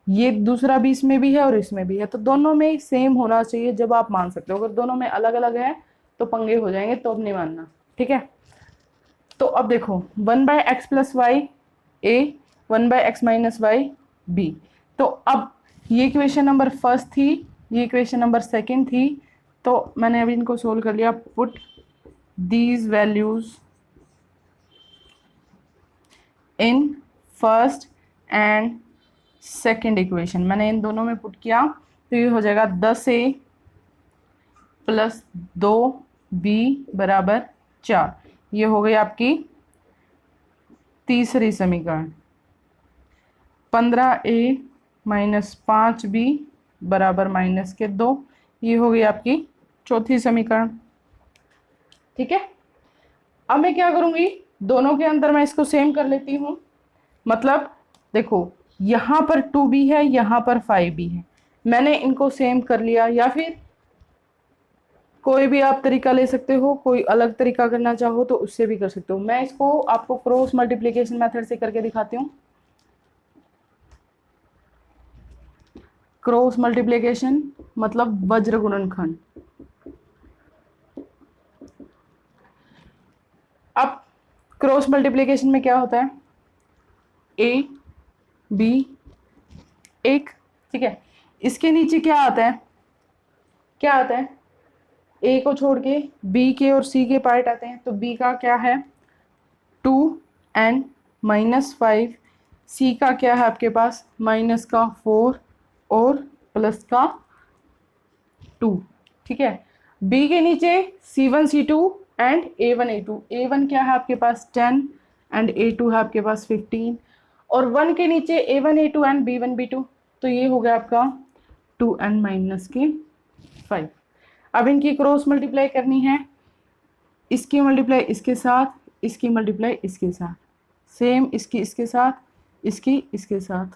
ये दूसरा भी इसमें भी है और इसमें भी है, तो दोनों में सेम होना चाहिए जब आप मान सकते हो। अगर दोनों में अलग अलग है तो पंगे हो जाएंगे, तो अब नहीं मानना। ठीक है, तो अब देखो 1/x plus Y a, 1/x minus Y b। तो अब ये इक्वेशन नंबर फर्स्ट थी, ये इक्वेशन नंबर सेकंड थी, तो मैंने अभी इनको सोल्व कर लिया। Put these values in first and second equation, मैंने इन दोनों में पुट किया, तो ये हो जाएगा 10a प्लस 2b बराबर 4। ये हो गई आपकी तीसरी समीकरण। 15a माइनस 5b बराबर -2, ये हो गई आपकी चौथी समीकरण। ठीक है, अब मैं क्या करूंगी, दोनों के अंदर मैं इसको सेम कर लेती हूँ। मतलब देखो यहाँ पर 2b है, यहाँ पर 5b है, मैंने इनको सेम कर लिया। या फिर कोई भी आप तरीका ले सकते हो, कोई अलग तरीका करना चाहो तो उससे भी कर सकते हो। मैं इसको आपको क्रॉस मल्टीप्लिकेशन मेथड से करके दिखाती हूँ। क्रॉस मल्टीप्लिकेशन मतलब वज्र गुणनखंड। अब क्रॉस मल्टीप्लिकेशन में क्या होता है, ए बी एक, ठीक है, इसके नीचे क्या आता है, क्या आता है, ए को छोड़ के बी के और सी के पार्ट आते हैं। तो बी का क्या है 2n -5, सी का क्या है आपके पास माइनस का 4 और प्लस का 2, ठीक है। बी के नीचे C1 C2 and A1 A2, A1 क्या है आपके पास 10 एंड A2 है आपके पास 15, और 1 के नीचे A1 A2 and B1 B2, तो ये हो गया आपका 2n - 5। अब इनकी क्रॉस मल्टीप्लाई करनी है, इसकी मल्टीप्लाई इसके साथ, इसकी मल्टीप्लाई इसके साथ, सेम इसकी इसके साथ, इसकी इसके साथ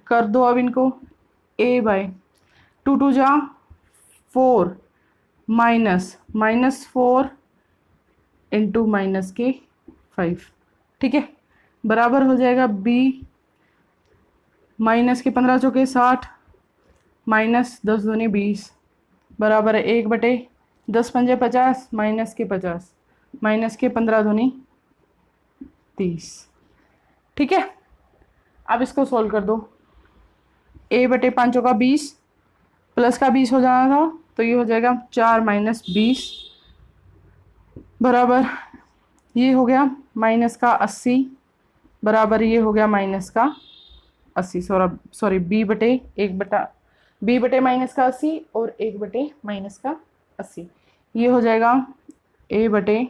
कर दो। अब इनको a बाय 2 2 जा 4 -4 इंटू -5, ठीक है, बराबर हो जाएगा b माइनस के 15 चौके 60 माइनस 10 दूनी 20 बराबर है 1/10 पंजे 50 माइनस के 50 माइनस के 15 दूनी 30, ठीक है। अब इसको सॉल्व कर दो, a/5 का 20 प्लस का 20 हो जाना था, तो ये हो जाएगा 4 - 20 बराबर ये हो गया माइनस का 80 बराबर ये हो गया माइनस का 80, सॉरी b/1 माइनस का 80 और 1 माइनस का 80, ये हो जाएगा a/-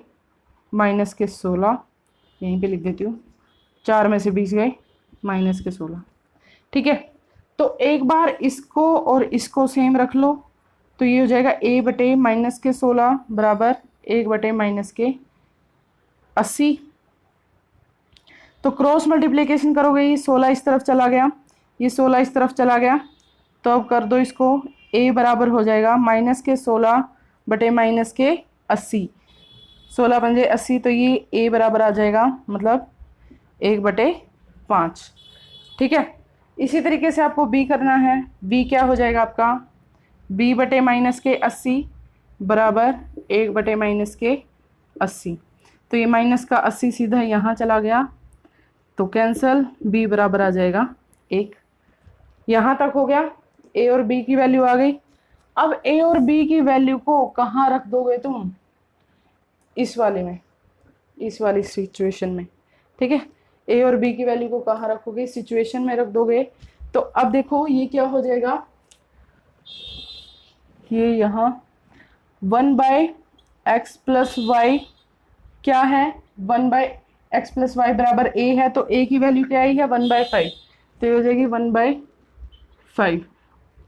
के 16, यहीं पे लिख देती हूँ, 4 में से 20 गए -16, ठीक है। तो एक बार इसको और इसको सेम रख लो, तो ये हो जाएगा a/- के 16 बराबर 1/- 80। तो क्रॉस मल्टीप्लिकेशन करोगे, ये 16 इस तरफ चला गया, ये 16 इस तरफ चला गया, तो अब कर दो इसको, a बराबर हो जाएगा -16 बटे -80, 16 पंजे 80, तो ये a बराबर आ जाएगा मतलब 1/5, ठीक है। इसी तरीके से आपको b करना है, b क्या हो जाएगा आपका b/- बराबर 1/- तो ये माइनस का 80 सीधा यहाँ चला गया, तो कैंसल, b बराबर आ जाएगा 1। यहाँ तक हो गया, a और b की वैल्यू आ गई। अब a और b की वैल्यू को कहाँ रख दोगे तुम, इस वाले में, इस वाली सिचुएशन में, ठीक है। a और b की वैल्यू को कहाँ रखोगे, सिचुएशन में रख दोगे। तो अब देखो ये क्या हो जाएगा, ये यहाँ 1/x + y क्या है, 1/x + y बराबर a है, तो a की वैल्यू क्या आई है 1/5, तो ये हो जाएगी 1/5।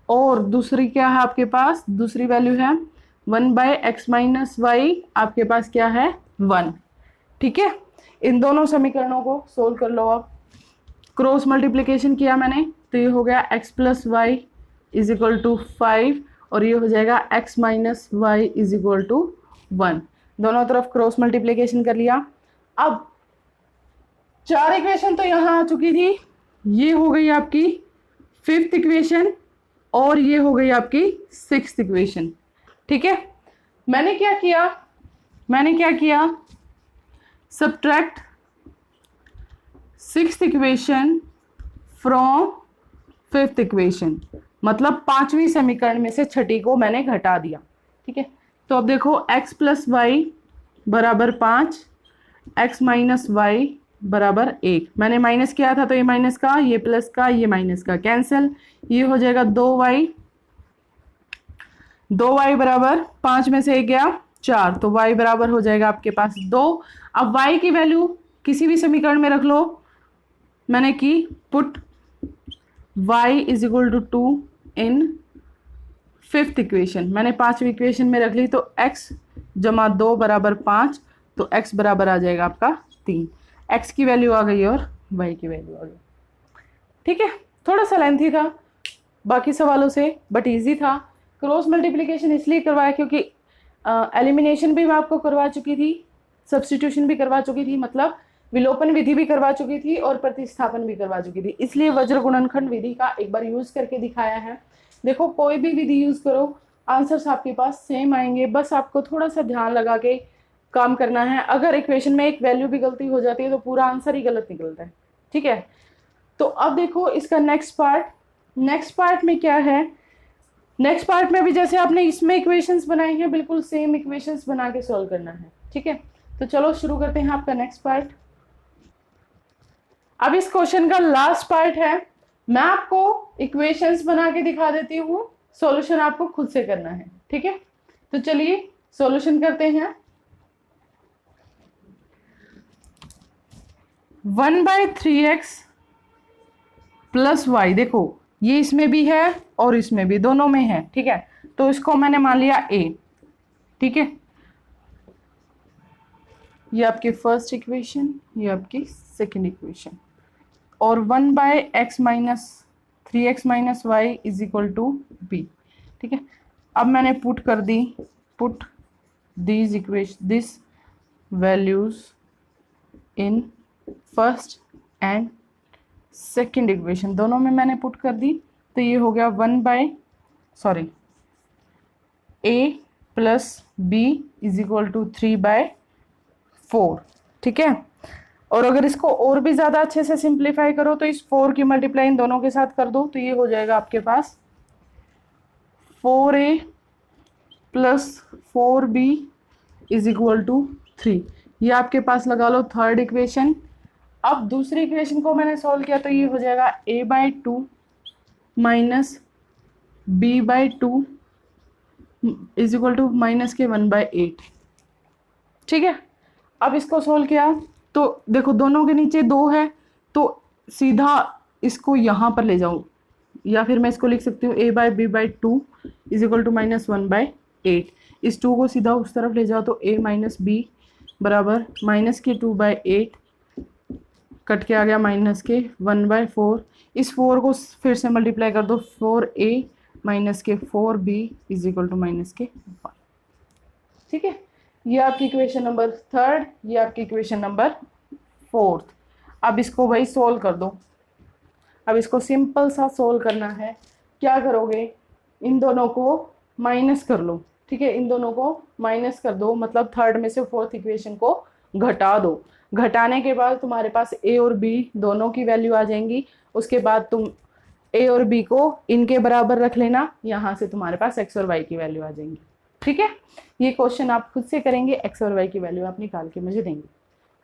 और दूसरी क्या है आपके पास, दूसरी वैल्यू है 1/x - y, आपके पास क्या है 1, ठीक है। इन दोनों समीकरणों को सोल्व कर लो। आप क्रॉस मल्टीप्लिकेशन किया मैंने, तो ये हो गया x + y = 5 और ये हो जाएगा x - y = 1, दोनों तरफ क्रॉस मल्टीप्लिकेशन कर लिया। अब 4 इक्वेशन तो यहाँ आ चुकी थी, ये हो गई आपकी 5th इक्वेशन और ये हो गई आपकी 6th इक्वेशन, ठीक है। मैंने क्या किया, subtract 6th equation from 5th equation, मतलब 5वीं समीकरण में से छठी को मैंने घटा दिया, ठीक है। तो अब देखो x + y बराबर 5, x - y बराबर 1, मैंने माइनस किया था तो ये माइनस का, ये प्लस का, ये माइनस का, कैंसिल, ये हो जाएगा 2y बराबर 5 में से 1 गया 4, तो y बराबर हो जाएगा आपके पास 2। अब y की वैल्यू किसी भी समीकरण में रख लो, मैंने की पुट y = 2 इन 5th इक्वेशन, मैंने 5वीं इक्वेशन में रख ली, तो x + 2 बराबर 5, तो x बराबर आ जाएगा आपका 3, x की वैल्यू आ गई और y की वैल्यू आ गई, ठीक है। थोड़ा सा लेंथी था बाकी सवालों से, बट इजी था। क्रॉस मल्टीप्लिकेशन इसलिए करवाया क्योंकि एलिमिनेशन भी मैं आपको करवा चुकी थी, सब्स्टिट्यूशन भी करवा चुकी थी, मतलब विलोपन विधि भी करवा चुकी थी और प्रतिस्थापन भी करवा चुकी थी, इसलिए वज्र गुणनखंड विधि का एक बार यूज करके दिखाया है। देखो कोई भी विधि यूज करो, आंसर्स आपके पास सेम आएंगे, बस आपको थोड़ा सा ध्यान लगा के काम करना है। अगर इक्वेशन में एक वैल्यू भी गलती हो जाती है तो पूरा आंसर ही गलत निकलता है, ठीक है। तो अब देखो इसका नेक्स्ट पार्ट में क्या है। नेक्स्ट पार्ट में भी जैसे आपने इसमें इक्वेशंस बनाई हैं, बिल्कुल सेम इक्वेशंस बना के सॉल्व करना है, ठीक है। तो चलो शुरू करते हैं आपका नेक्स्ट पार्ट। अब इस क्वेश्चन का लास्ट पार्ट है, मैं आपको इक्वेशंस बना के दिखा देती हूँ, सॉल्यूशन आपको खुद से करना है, ठीक है। तो चलिए सॉल्यूशन करते हैं। 1/3x प्लस वाई, देखो ये इसमें भी है और इसमें भी, दोनों में है, ठीक है। तो इसको मैंने मान लिया a, ठीक है। ये आपकी फर्स्ट इक्वेशन, ये आपकी सेकंड इक्वेशन, और 1/x minus 3x minus Y is equal to b, ठीक है। अब मैंने put this values in first and second equation, दोनों में मैंने पुट कर दी। तो ये हो गया a plus b is equal to 3/4, ठीक है। और अगर इसको और भी ज़्यादा अच्छे से सिंप्लीफाई करो तो इस 4 की मल्टीप्लाई इन दोनों के साथ कर दो, तो ये हो जाएगा आपके पास 4a plus 4b is equal to 3। ये आपके पास लगा लो थर्ड इक्वेशन। अब दूसरी इक्वेशन को मैंने सॉल्व किया तो ये हो जाएगा a/2 minus b/2 is equal to minus के 1/8, ठीक है। अब इसको सॉल्व किया तो देखो दोनों के नीचे 2 है, तो सीधा इसको यहाँ पर ले जाऊँ, या फिर मैं इसको लिख सकती हूँ a/b/2 is equal to minus 1/8। इस 2 को सीधा उस तरफ ले जाओ तो a माइनस b बराबर माइनस के 2/8 कट के आ गया माइनस के 1/4। इस 4 को फिर से मल्टीप्लाई कर दो, 4a माइनस के 4b is equal to minus के 1, ठीक है। ये आपकी इक्वेशन नंबर थर्ड, ये आपकी इक्वेशन नंबर फोर्थ। अब इसको भाई सोल्व कर दो। अब इसको सिंपल सा सोल्व करना है। क्या करोगे, इन दोनों को माइनस कर लो, ठीक है। इन दोनों को माइनस कर दो, मतलब थर्ड में से फोर्थ इक्वेशन को घटा दो। घटाने के बाद तुम्हारे पास a और b दोनों की वैल्यू आ जाएंगी। उसके बाद तुम a और b को इनके बराबर रख लेना, यहाँ से तुम्हारे पास x और y की वैल्यू आ जाएंगी, ठीक है। ये क्वेश्चन आप खुद से करेंगे, x और y की वैल्यू आप निकाल के मुझे देंगे,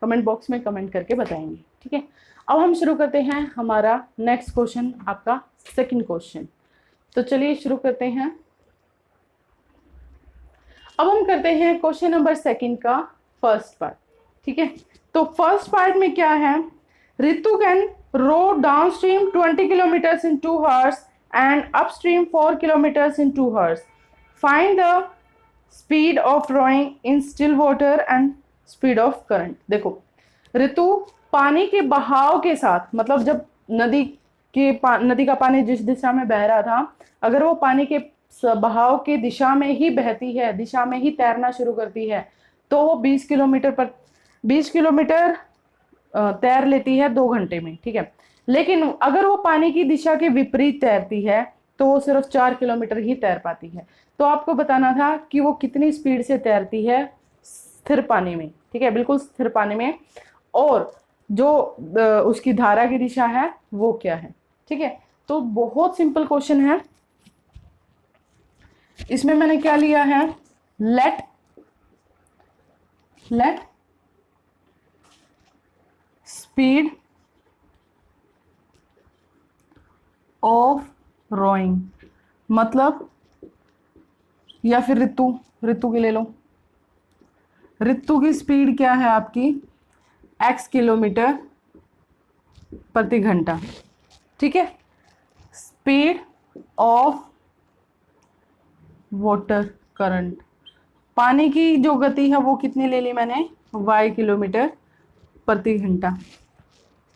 कमेंट बॉक्स में कमेंट करके बताएंगे, ठीक है। अब हम शुरू करते हैं हमारा नेक्स्ट क्वेश्चन, आपका सेकंड क्वेश्चन। तो चलिए शुरू करते हैं। अब हम करते हैं क्वेश्चन नंबर सेकंड का फर्स्ट पार्ट, ठीक है। तो फर्स्ट पार्ट में क्या है, Ritu can row downstream 20 kilometres in 2 hours and upstream 4 kilometres in 2 hours। Find the speed of rowing in still water and speed of current. देखो ऋतु पानी के बहाव के साथ, मतलब जब नदी का पानी जिस दिशा में बह रहा था, अगर वो पानी के बहाव के दिशा में ही बहती है, दिशा में ही तैरना शुरू करती है, तो वो 20 किलोमीटर तैर लेती है 2 घंटे में, ठीक है। लेकिन अगर वो पानी की दिशा के विपरीत तैरती है तो वो सिर्फ 4 किलोमीटर ही तैर पाती है। तो आपको बताना था कि वो कितनी स्पीड से तैरती है स्थिर पानी में, ठीक है, बिल्कुल स्थिर पानी में, और जो उसकी धारा की दिशा है वो क्या है, ठीक है। तो बहुत सिंपल क्वेश्चन है। इसमें मैंने क्या लिया है, लेट स्पीड ऑफ रोइंग, मतलब या फिर ऋतु की ले लो। ऋतु की स्पीड क्या है आपकी, x किलोमीटर प्रति घंटा, ठीक है। स्पीड ऑफ वाटर करंट, पानी की जो गति है वो कितनी ले ली मैंने, y किलोमीटर प्रति घंटा,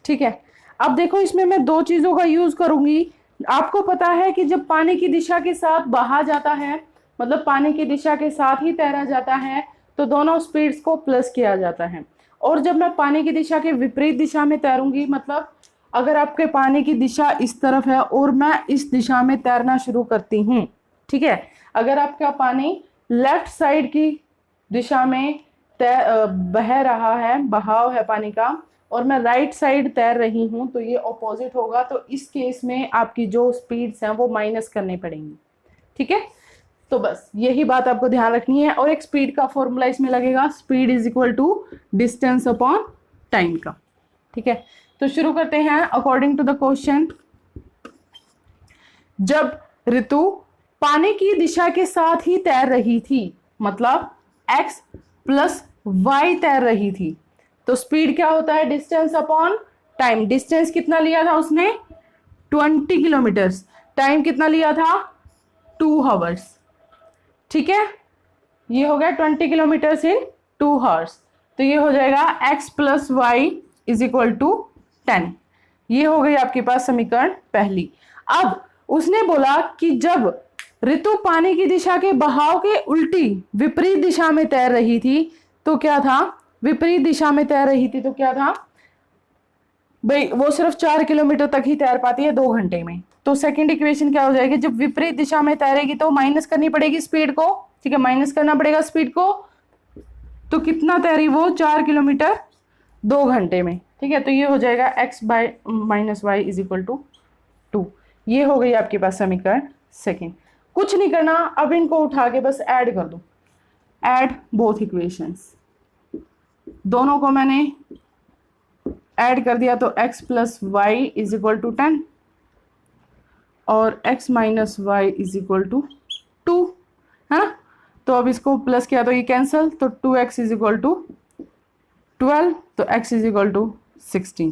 ठीक है। अब देखो इसमें मैं 2 चीज़ों का यूज़ करूंगी, आपको पता है कि जब पानी की दिशा के साथ बहा जाता है, मतलब पानी की दिशा के साथ ही तैरा जाता है, तो दोनों स्पीड्स को प्लस किया जाता है। और जब मैं पानी की दिशा के विपरीत दिशा में तैरूंगी, मतलब अगर आपके पानी की दिशा इस तरफ है और मैं इस दिशा में तैरना शुरू करती हूँ, ठीक है, अगर आपका पानी लेफ्ट साइड की दिशा में बह रहा है, बहाव है पानी का, और मैं राइट साइड तैर रही हूँ, तो ये ऑपोजिट होगा। तो इस केस में आपकी जो स्पीड्स हैं वो माइनस करनी पड़ेंगी, ठीक है। तो बस यही बात आपको ध्यान रखनी है। और एक स्पीड का फॉर्मूला इसमें लगेगा, speed is equal to distance upon time का, ठीक है। तो शुरू करते हैं। अकॉर्डिंग टू द क्वेश्चन, जब ऋतु पानी की दिशा के साथ ही तैर रही थी, मतलब x प्लस वाई तैर रही थी, तो स्पीड क्या होता है, डिस्टेंस अपॉन टाइम। डिस्टेंस कितना लिया था उसने, 20 किलोमीटर्स। टाइम कितना लिया था, 2 आवर्स, ठीक है। ये हो गया 20 किलोमीटर्स इन 2 आवर्स। तो ये हो जाएगा x plus Y is equal to 10। ये हो गई आपके पास समीकरण पहली। अब उसने बोला कि जब ऋतु पानी की दिशा के बहाव के उल्टी विपरीत दिशा में तैर रही थी, तो क्या था, विपरीत दिशा में तैर रही थी तो क्या था भाई, वो सिर्फ 4 किलोमीटर तक ही तैर पाती है 2 घंटे में। तो सेकंड इक्वेशन क्या हो जाएगी, जब विपरीत दिशा में तैरेगी तो माइनस करनी पड़ेगी स्पीड को, ठीक है, माइनस करना पड़ेगा स्पीड को। तो कितना तैरी वो, 4 किलोमीटर 2 घंटे में, ठीक है। तो ये हो जाएगा x by minus Y is equal to 2। ये हो गई आपके पास समीकरण सेकेंड। कुछ नहीं करना, अब इनको उठा के बस ऐड कर दो, ऐड बोथ इक्वेशंस। दोनों को मैंने ऐड कर दिया तो x plus Y is equal to 10 और x minus Y is equal to 2, है ना। तो अब इसको प्लस किया तो ये कैंसल, तो 2x इज इक्वल टू 12, तो x is equal to 16,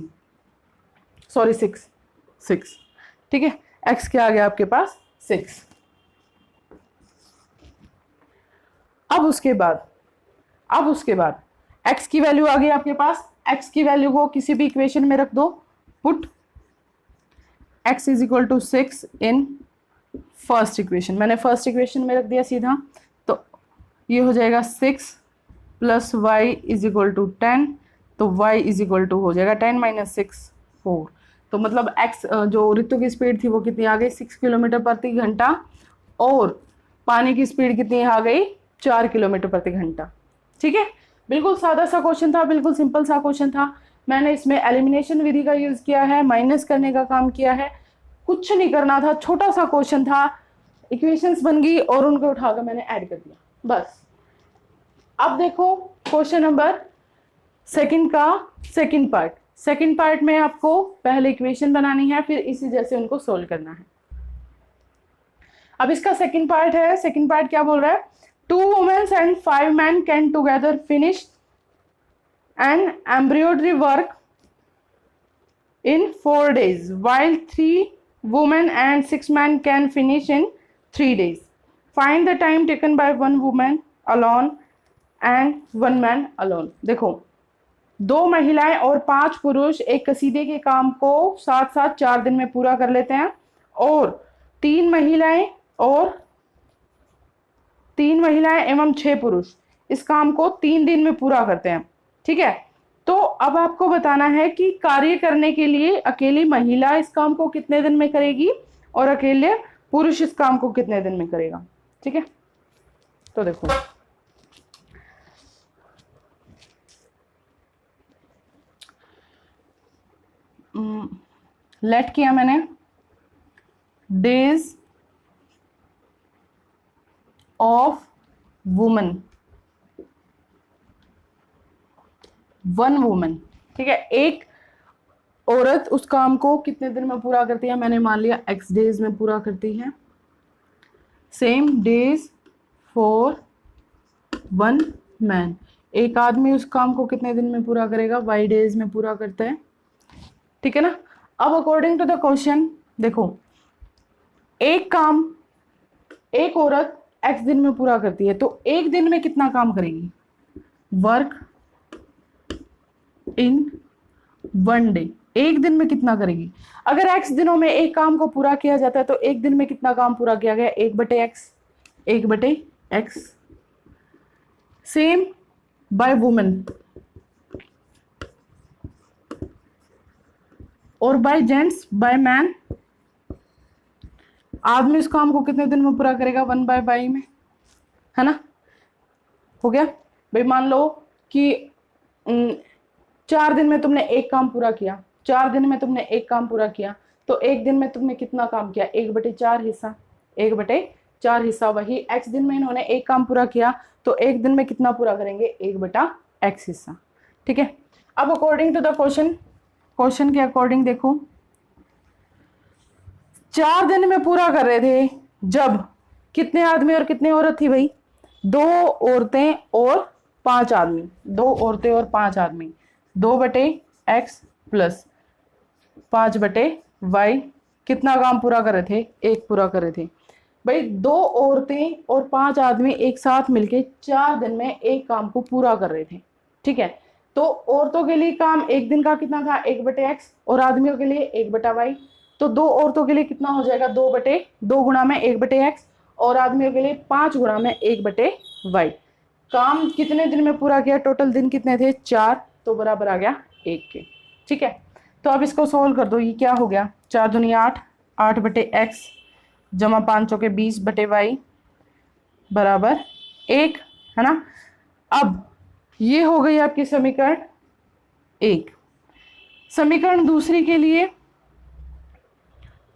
sorry 6, ठीक है। x क्या आ गया आपके पास, 6। अब उसके बाद x की वैल्यू आ गई आपके पास। x की वैल्यू को किसी भी इक्वेशन में रख दो, put x is equal to 6 in first equation. मैंने फर्स्ट इक्वेशन में रख दिया सीधा, तो ये हो जाएगा 6 plus Y is equal to 10, तो y इज इक्वल टू हो जाएगा 10 माइनस 6 4। तो मतलब x जो ऋतु की स्पीड थी वो कितनी आ गई, 6 किलोमीटर प्रति घंटा, और पानी की स्पीड कितनी आ गई, 4 किलोमीटर प्रति घंटा, ठीक है। बिल्कुल सादा सा क्वेश्चन था, बिल्कुल सिंपल सा क्वेश्चन था। मैंने इसमें एलिमिनेशन विधि का यूज किया है, माइनस करने का काम किया है, कुछ नहीं करना था, छोटा सा क्वेश्चन था। इक्वेशंस बन गई और उनको उठाकर मैंने ऐड कर दिया, बस। अब देखो क्वेश्चन नंबर सेकंड का सेकंड पार्ट में आपको पहले इक्वेशन बनानी है, फिर इसी जैसे उनको सोल्व करना है। अब इसका सेकंड पार्ट है। सेकंड पार्ट क्या बोल रहा है, 2 women and 5 men can together finish an embroidery work in 4 days, while 3 women and 6 men can finish in 3 days. Find the time taken by 1 woman alone and 1 man alone. देखो, 2 महिलाएं और 5 पुरुष एक कसीदे के काम को साथ साथ 4 दिन में पूरा कर लेते हैं, और 3 महिलाएं एवं 6 पुरुष इस काम को 3 दिन में पूरा करते हैं, ठीक है। तो अब आपको बताना है कि कार्य करने के लिए अकेली महिला इस काम को कितने दिन में करेगी और अकेले पुरुष इस काम को कितने दिन में करेगा, ठीक है। तो देखो, लेट किया मैंने डेज ऑफ वुमन, 1 वुमन, ठीक है। एक औरत उस काम को कितने दिन में पूरा करती है, मैंने मान लिया x डेज में पूरा करती है। सेम डेज फॉर 1 मैन, एक आदमी उस काम को कितने दिन में पूरा करेगा, y डेज में पूरा करता है, ठीक है ना। अब अकॉर्डिंग टू द क्वेश्चन देखो, एक औरत x दिन में पूरा करती है, तो एक दिन में कितना काम करेगी, वर्क इन 1 डे, एक दिन में कितना करेगी? अगर x दिनों में एक काम को पूरा किया जाता है तो एक दिन में कितना काम पूरा किया गया? 1/x, 1/x। Same by women और बाय जेंट्स, बाय मैन। आदमी इस काम को कितने दिन में पूरा करेगा? 1/y में, है ना? हो गया भाई। मान लो कि 4 दिन में तुमने एक काम पूरा किया, 4 दिन में तुमने एक काम पूरा किया, तो एक दिन में तुमने कितना काम किया? 1/4 हिस्सा, 1/4 हिस्सा। वही x दिन में इन्होंने एक काम पूरा किया, तो एक दिन में कितना पूरा करेंगे? 1/x हिस्सा। ठीक है। अब अकॉर्डिंग टू द क्वेश्चन के अकॉर्डिंग देखो, 4 दिन में पूरा कर रहे थे जब कितने आदमी और कितने औरत थी भाई? 2 औरतें और 5 आदमी, 2 औरतें और 5 आदमी। 2/x प्लस 5/y कितना काम पूरा कर रहे थे? एक पूरा कर रहे थे भाई। 2 औरतें और 5 आदमी एक साथ मिलके 4 दिन में एक काम को पूरा कर रहे थे। ठीक है। तो औरतों के लिए काम एक दिन का कितना था? 1/x, और आदमियों के लिए 1/y। तो 2 औरतों के लिए कितना हो जाएगा? 2 गुणा में 1/x, और आदमियों के लिए 5 गुणा में 1/y। काम कितने दिन में पूरा किया? टोटल दिन कितने थे? 4, तो बराबर आ गया 1 के। ठीक है। तो अब इसको सोल्व कर दो। ये क्या हो गया? 4 दूनी 8, 8/x जमा 5 चौके 20/y बराबर 1, है ना? अब ये हो गई आपकी समीकरण 1। समीकरण दूसरी के लिए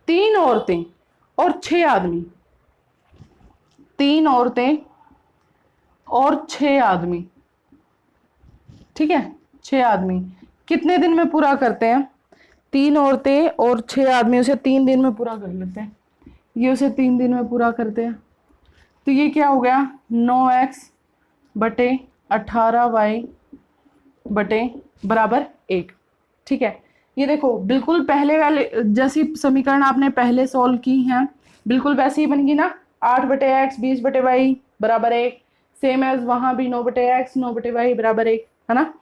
3 औरतें और 6 आदमी, 3 औरतें और 6 आदमी, ठीक है, 6 आदमी कितने दिन में पूरा करते हैं? 3 औरतें और 6 आदमी उसे 3 दिन में पूरा कर लेते हैं। ये उसे 3 दिन में पूरा करते हैं। तो ये क्या हो गया? 9x/18y बराबर 1। ठीक है। ये देखो बिल्कुल पहले वाले जैसी समीकरण आपने पहले सॉल्व की हैं, बिल्कुल वैसी ही बनेगी ना। 8/x 20/y बराबर 1, सेम एज वहां भी 9/x 9/y बराबर 1, है ना?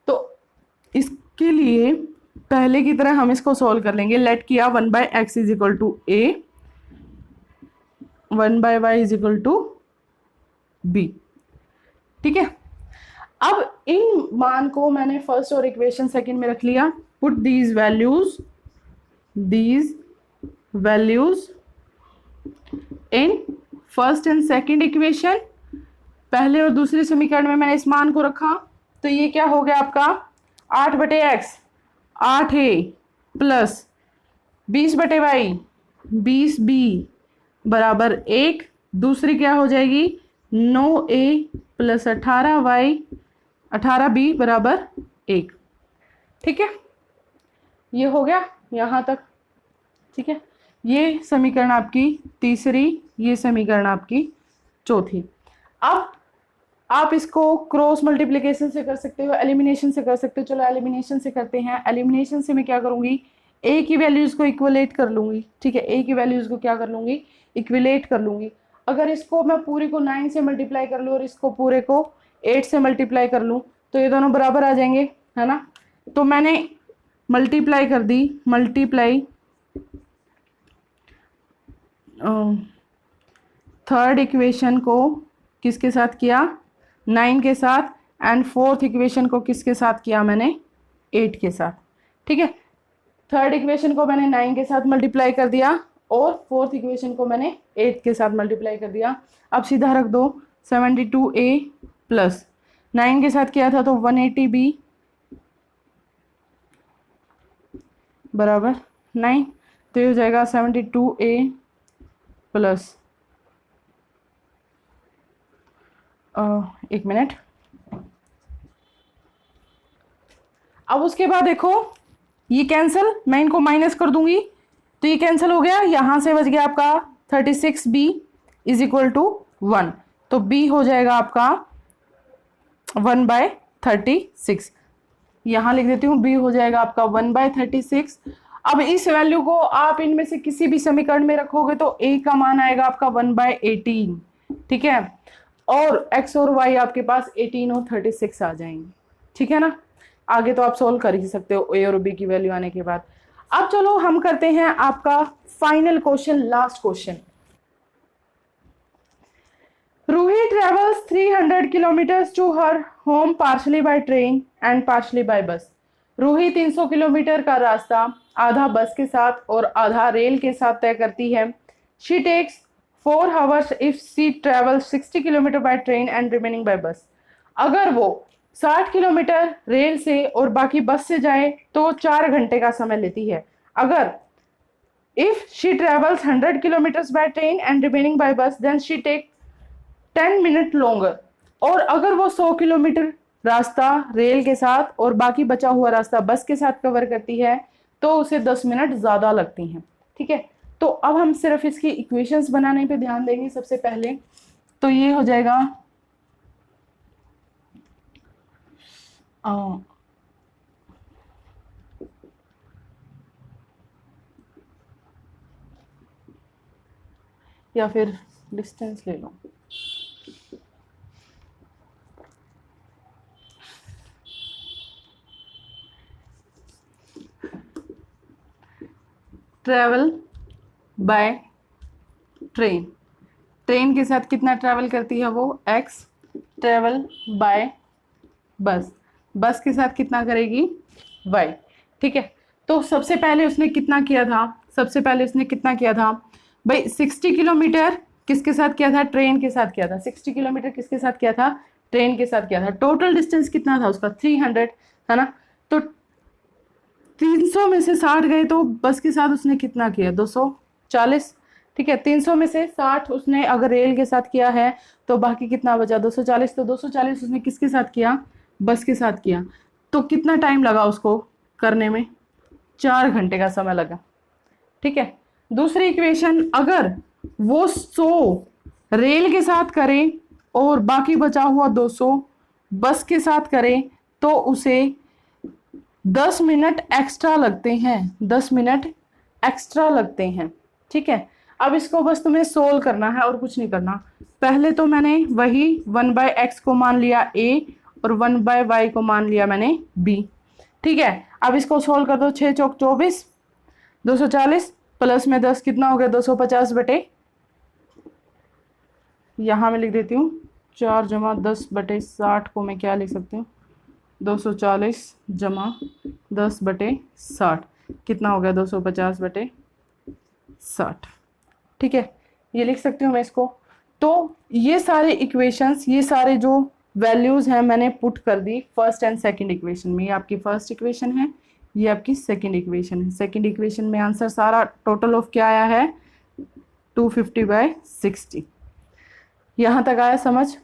तो इसके लिए पहले की तरह हम इसको सॉल्व कर लेंगे। लेट किया 1/x is equal to a, 1/y is equal to b। ठीक है। अब इन मान को मैंने फर्स्ट और इक्वेशन सेकंड में रख लिया। Put these values in first and second equation. पहले और दूसरे समीकरण में मैंने इस मान को रखा, तो ये क्या हो गया आपका? 8/x 8a plus 20/y 20b बराबर 1। दूसरी क्या हो जाएगी? 9a प्लस 18y 18b बराबर 1। ठीक है। ये हो गया यहाँ तक। ठीक है। ये समीकरण आपकी तीसरी, ये समीकरण आपकी चौथी। अब आप इसको क्रॉस मल्टीप्लिकेशन से कर सकते हो, एलिमिनेशन से कर सकते हो। चलो एलिमिनेशन से करते हैं। एलिमिनेशन से मैं क्या करूंगी? ए की वैल्यूज को इक्वलेट कर लूंगी। ठीक है। ए की वैल्यूज को क्या कर लूंगी? इक्वलेट कर लूंगी। अगर इसको मैं पूरी को 9 से मल्टीप्लाई कर लूँ और इसको पूरे को 8 से मल्टीप्लाई कर लूँ, तो ये दोनों बराबर आ जाएंगे, है ना? तो मैंने मल्टीप्लाई कर दी, मल्टीप्लाई थर्ड इक्वेशन को किसके साथ किया? 9 के साथ, एंड फोर्थ इक्वेशन को किसके साथ किया? मैंने 8 के साथ। ठीक है। थर्ड इक्वेशन को मैंने 9 के साथ मल्टीप्लाई कर दिया और फोर्थ इक्वेशन को मैंने 8 के साथ मल्टीप्लाई कर दिया। अब सीधा रख दो। 72a प्लस 9 के साथ किया था तो 180b बराबर 9। तो ये हो जाएगा 72a प्लस 1 मिनट। अब उसके बाद देखो ये कैंसिल, मैं इनको माइनस कर दूंगी तो ये कैंसिल हो गया। यहां से बच गया आपका 36b इज इक्वल टू 1। तो b हो जाएगा आपका 1/36। यहां लिख देती हूँ, b हो जाएगा आपका 1/36। अब इस वैल्यू को आप इनमें से किसी भी समीकरण में रखोगे तो a का मान आएगा आपका 1/18। ठीक है। और x और y आपके पास 18 और 36 आ जाएंगे। ठीक है ना? आगे तो आप सोल्व कर ही सकते हो ए और बी की वैल्यू आने के बाद। अब चलो हम करते हैं आपका final question, last question. Ruhi travels 300 kilometers to her home partially by train and partially by bus। Ruhi 300 kilometre का रास्ता आधा बस के साथ और आधा रेल के साथ तय करती है। She takes 4 hours if she travels 60 kilometre by train and remaining by bus। अगर वो 60 किलोमीटर रेल से और बाकी बस से जाए तो 4 घंटे का समय लेती है। अगर if she travels 100 kilometers by train and remaining by bus then she takes 10 minute longer. और अगर वो 100 किलोमीटर रास्ता रेल के साथ और बाकी बचा हुआ रास्ता बस के साथ कवर करती है तो उसे 10 मिनट ज़्यादा लगती हैं। ठीक है, तो अब हम सिर्फ इसकी इक्वेशंस बनाने पे ध्यान देंगे। सबसे पहले तो ये हो जाएगा या फिर डिस्टेंस ले लो। ट्रैवल बाय ट्रेन, ट्रेन के साथ कितना ट्रैवल करती है वो x। ट्रैवल बाय बस, बस के साथ कितना करेगी y। ठीक है, तो सबसे पहले उसने कितना किया था, सबसे पहले उसने कितना किया था भाई 60 किलोमीटर किसके साथ किया था, ट्रेन के साथ किया था। 60 किलोमीटर किसके साथ किया था, ट्रेन के साथ किया था। टोटल डिस्टेंस कितना था उसका 300 है ना, तो 300 में से 60 गए तो बस के साथ उसने कितना किया 240। ठीक है, 300 में से 60 उसने अगर रेल के साथ किया है तो बाकी कितना बचा 240। तो 240 उसने किसके साथ किया, बस के साथ किया। तो कितना टाइम लगा उसको करने में, 4 घंटे का समय लगा। ठीक है, दूसरी इक्वेशन, अगर वो 100 रेल के साथ करे और बाकी बचा हुआ 200 बस के साथ करे तो उसे 10 मिनट एक्स्ट्रा लगते हैं, 10 मिनट एक्स्ट्रा लगते हैं। ठीक है, अब इसको बस तुम्हें सोल्व करना है और कुछ नहीं करना। पहले तो मैंने वही 1/x को मान लिया a और 1/y को मान लिया मैंने b। ठीक है, अब इसको सोल्व कर दो। 6 चौक 24, 240 प्लस में 10 कितना हो गया 250 बटे, यहाँ मैं लिख देती हूँ 4 जमा 10 बटे 60 को मैं क्या लिख सकती हूँ 240 जमा 10 बटे 60 कितना हो गया 250 बटे 60। ठीक है, ये लिख सकती हूँ मैं इसको। तो ये सारे इक्वेशंस, ये सारे जो वैल्यूज़ हैं मैंने पुट कर the first and second equation में। ये आपकी फर्स्ट इक्वेशन है, ये आपकी सेकंड इक्वेशन है। सेकंड इक्वेशन में आंसर सारा टोटल ऑफ क्या आया है 250/60। यहाँ तक आया समझ।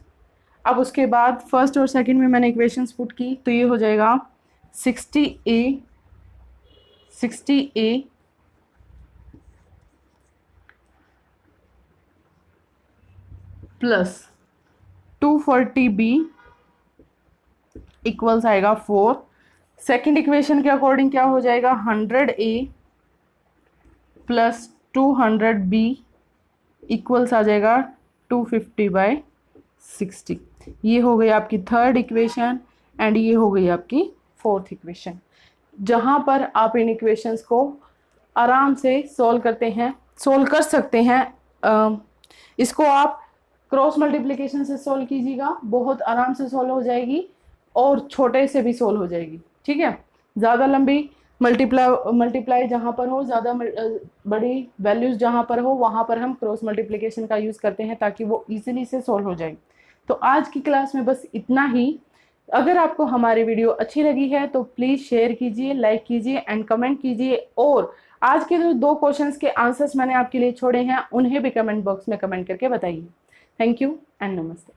अब उसके बाद फर्स्ट और सेकंड में मैंने इक्वेशंस पुट की तो ये हो जाएगा 60A प्लस 240B इक्वल्स आएगा 4। सेकंड इक्वेशन के अकॉर्डिंग क्या हो जाएगा 100A प्लस 200B इक्वल्स आ जाएगा 250/60। ये हो गई आपकी थर्ड इक्वेशन एंड ये हो गई आपकी फोर्थ इक्वेशन, जहाँ पर आप इन इक्वेशंस को आराम से सोल्व कर सकते हैं। इसको आप क्रॉस मल्टीप्लिकेशन से सोल्व कीजिएगा, बहुत आराम से सोल्व हो जाएगी और छोटे से भी सोल्व हो जाएगी। ठीक है, ज़्यादा लंबी मल्टीप्लाई जहाँ पर हो, ज़्यादा बड़ी वैल्यूज़ जहाँ पर हो वहाँ पर हम क्रॉस मल्टीप्लिकेशन का यूज़ करते हैं ताकि वो इजीली से सोल्व हो जाए। तो आज की क्लास में बस इतना ही। अगर आपको हमारी वीडियो अच्छी लगी है तो प्लीज़ शेयर कीजिए, लाइक कीजिए एंड कमेंट कीजिए। और आज के जो 2 क्वेश्चंस के आंसर्स मैंने आपके लिए छोड़े हैं उन्हें भी कमेंट बॉक्स में कमेंट करके बताइए। थैंक यू एंड नमस्ते।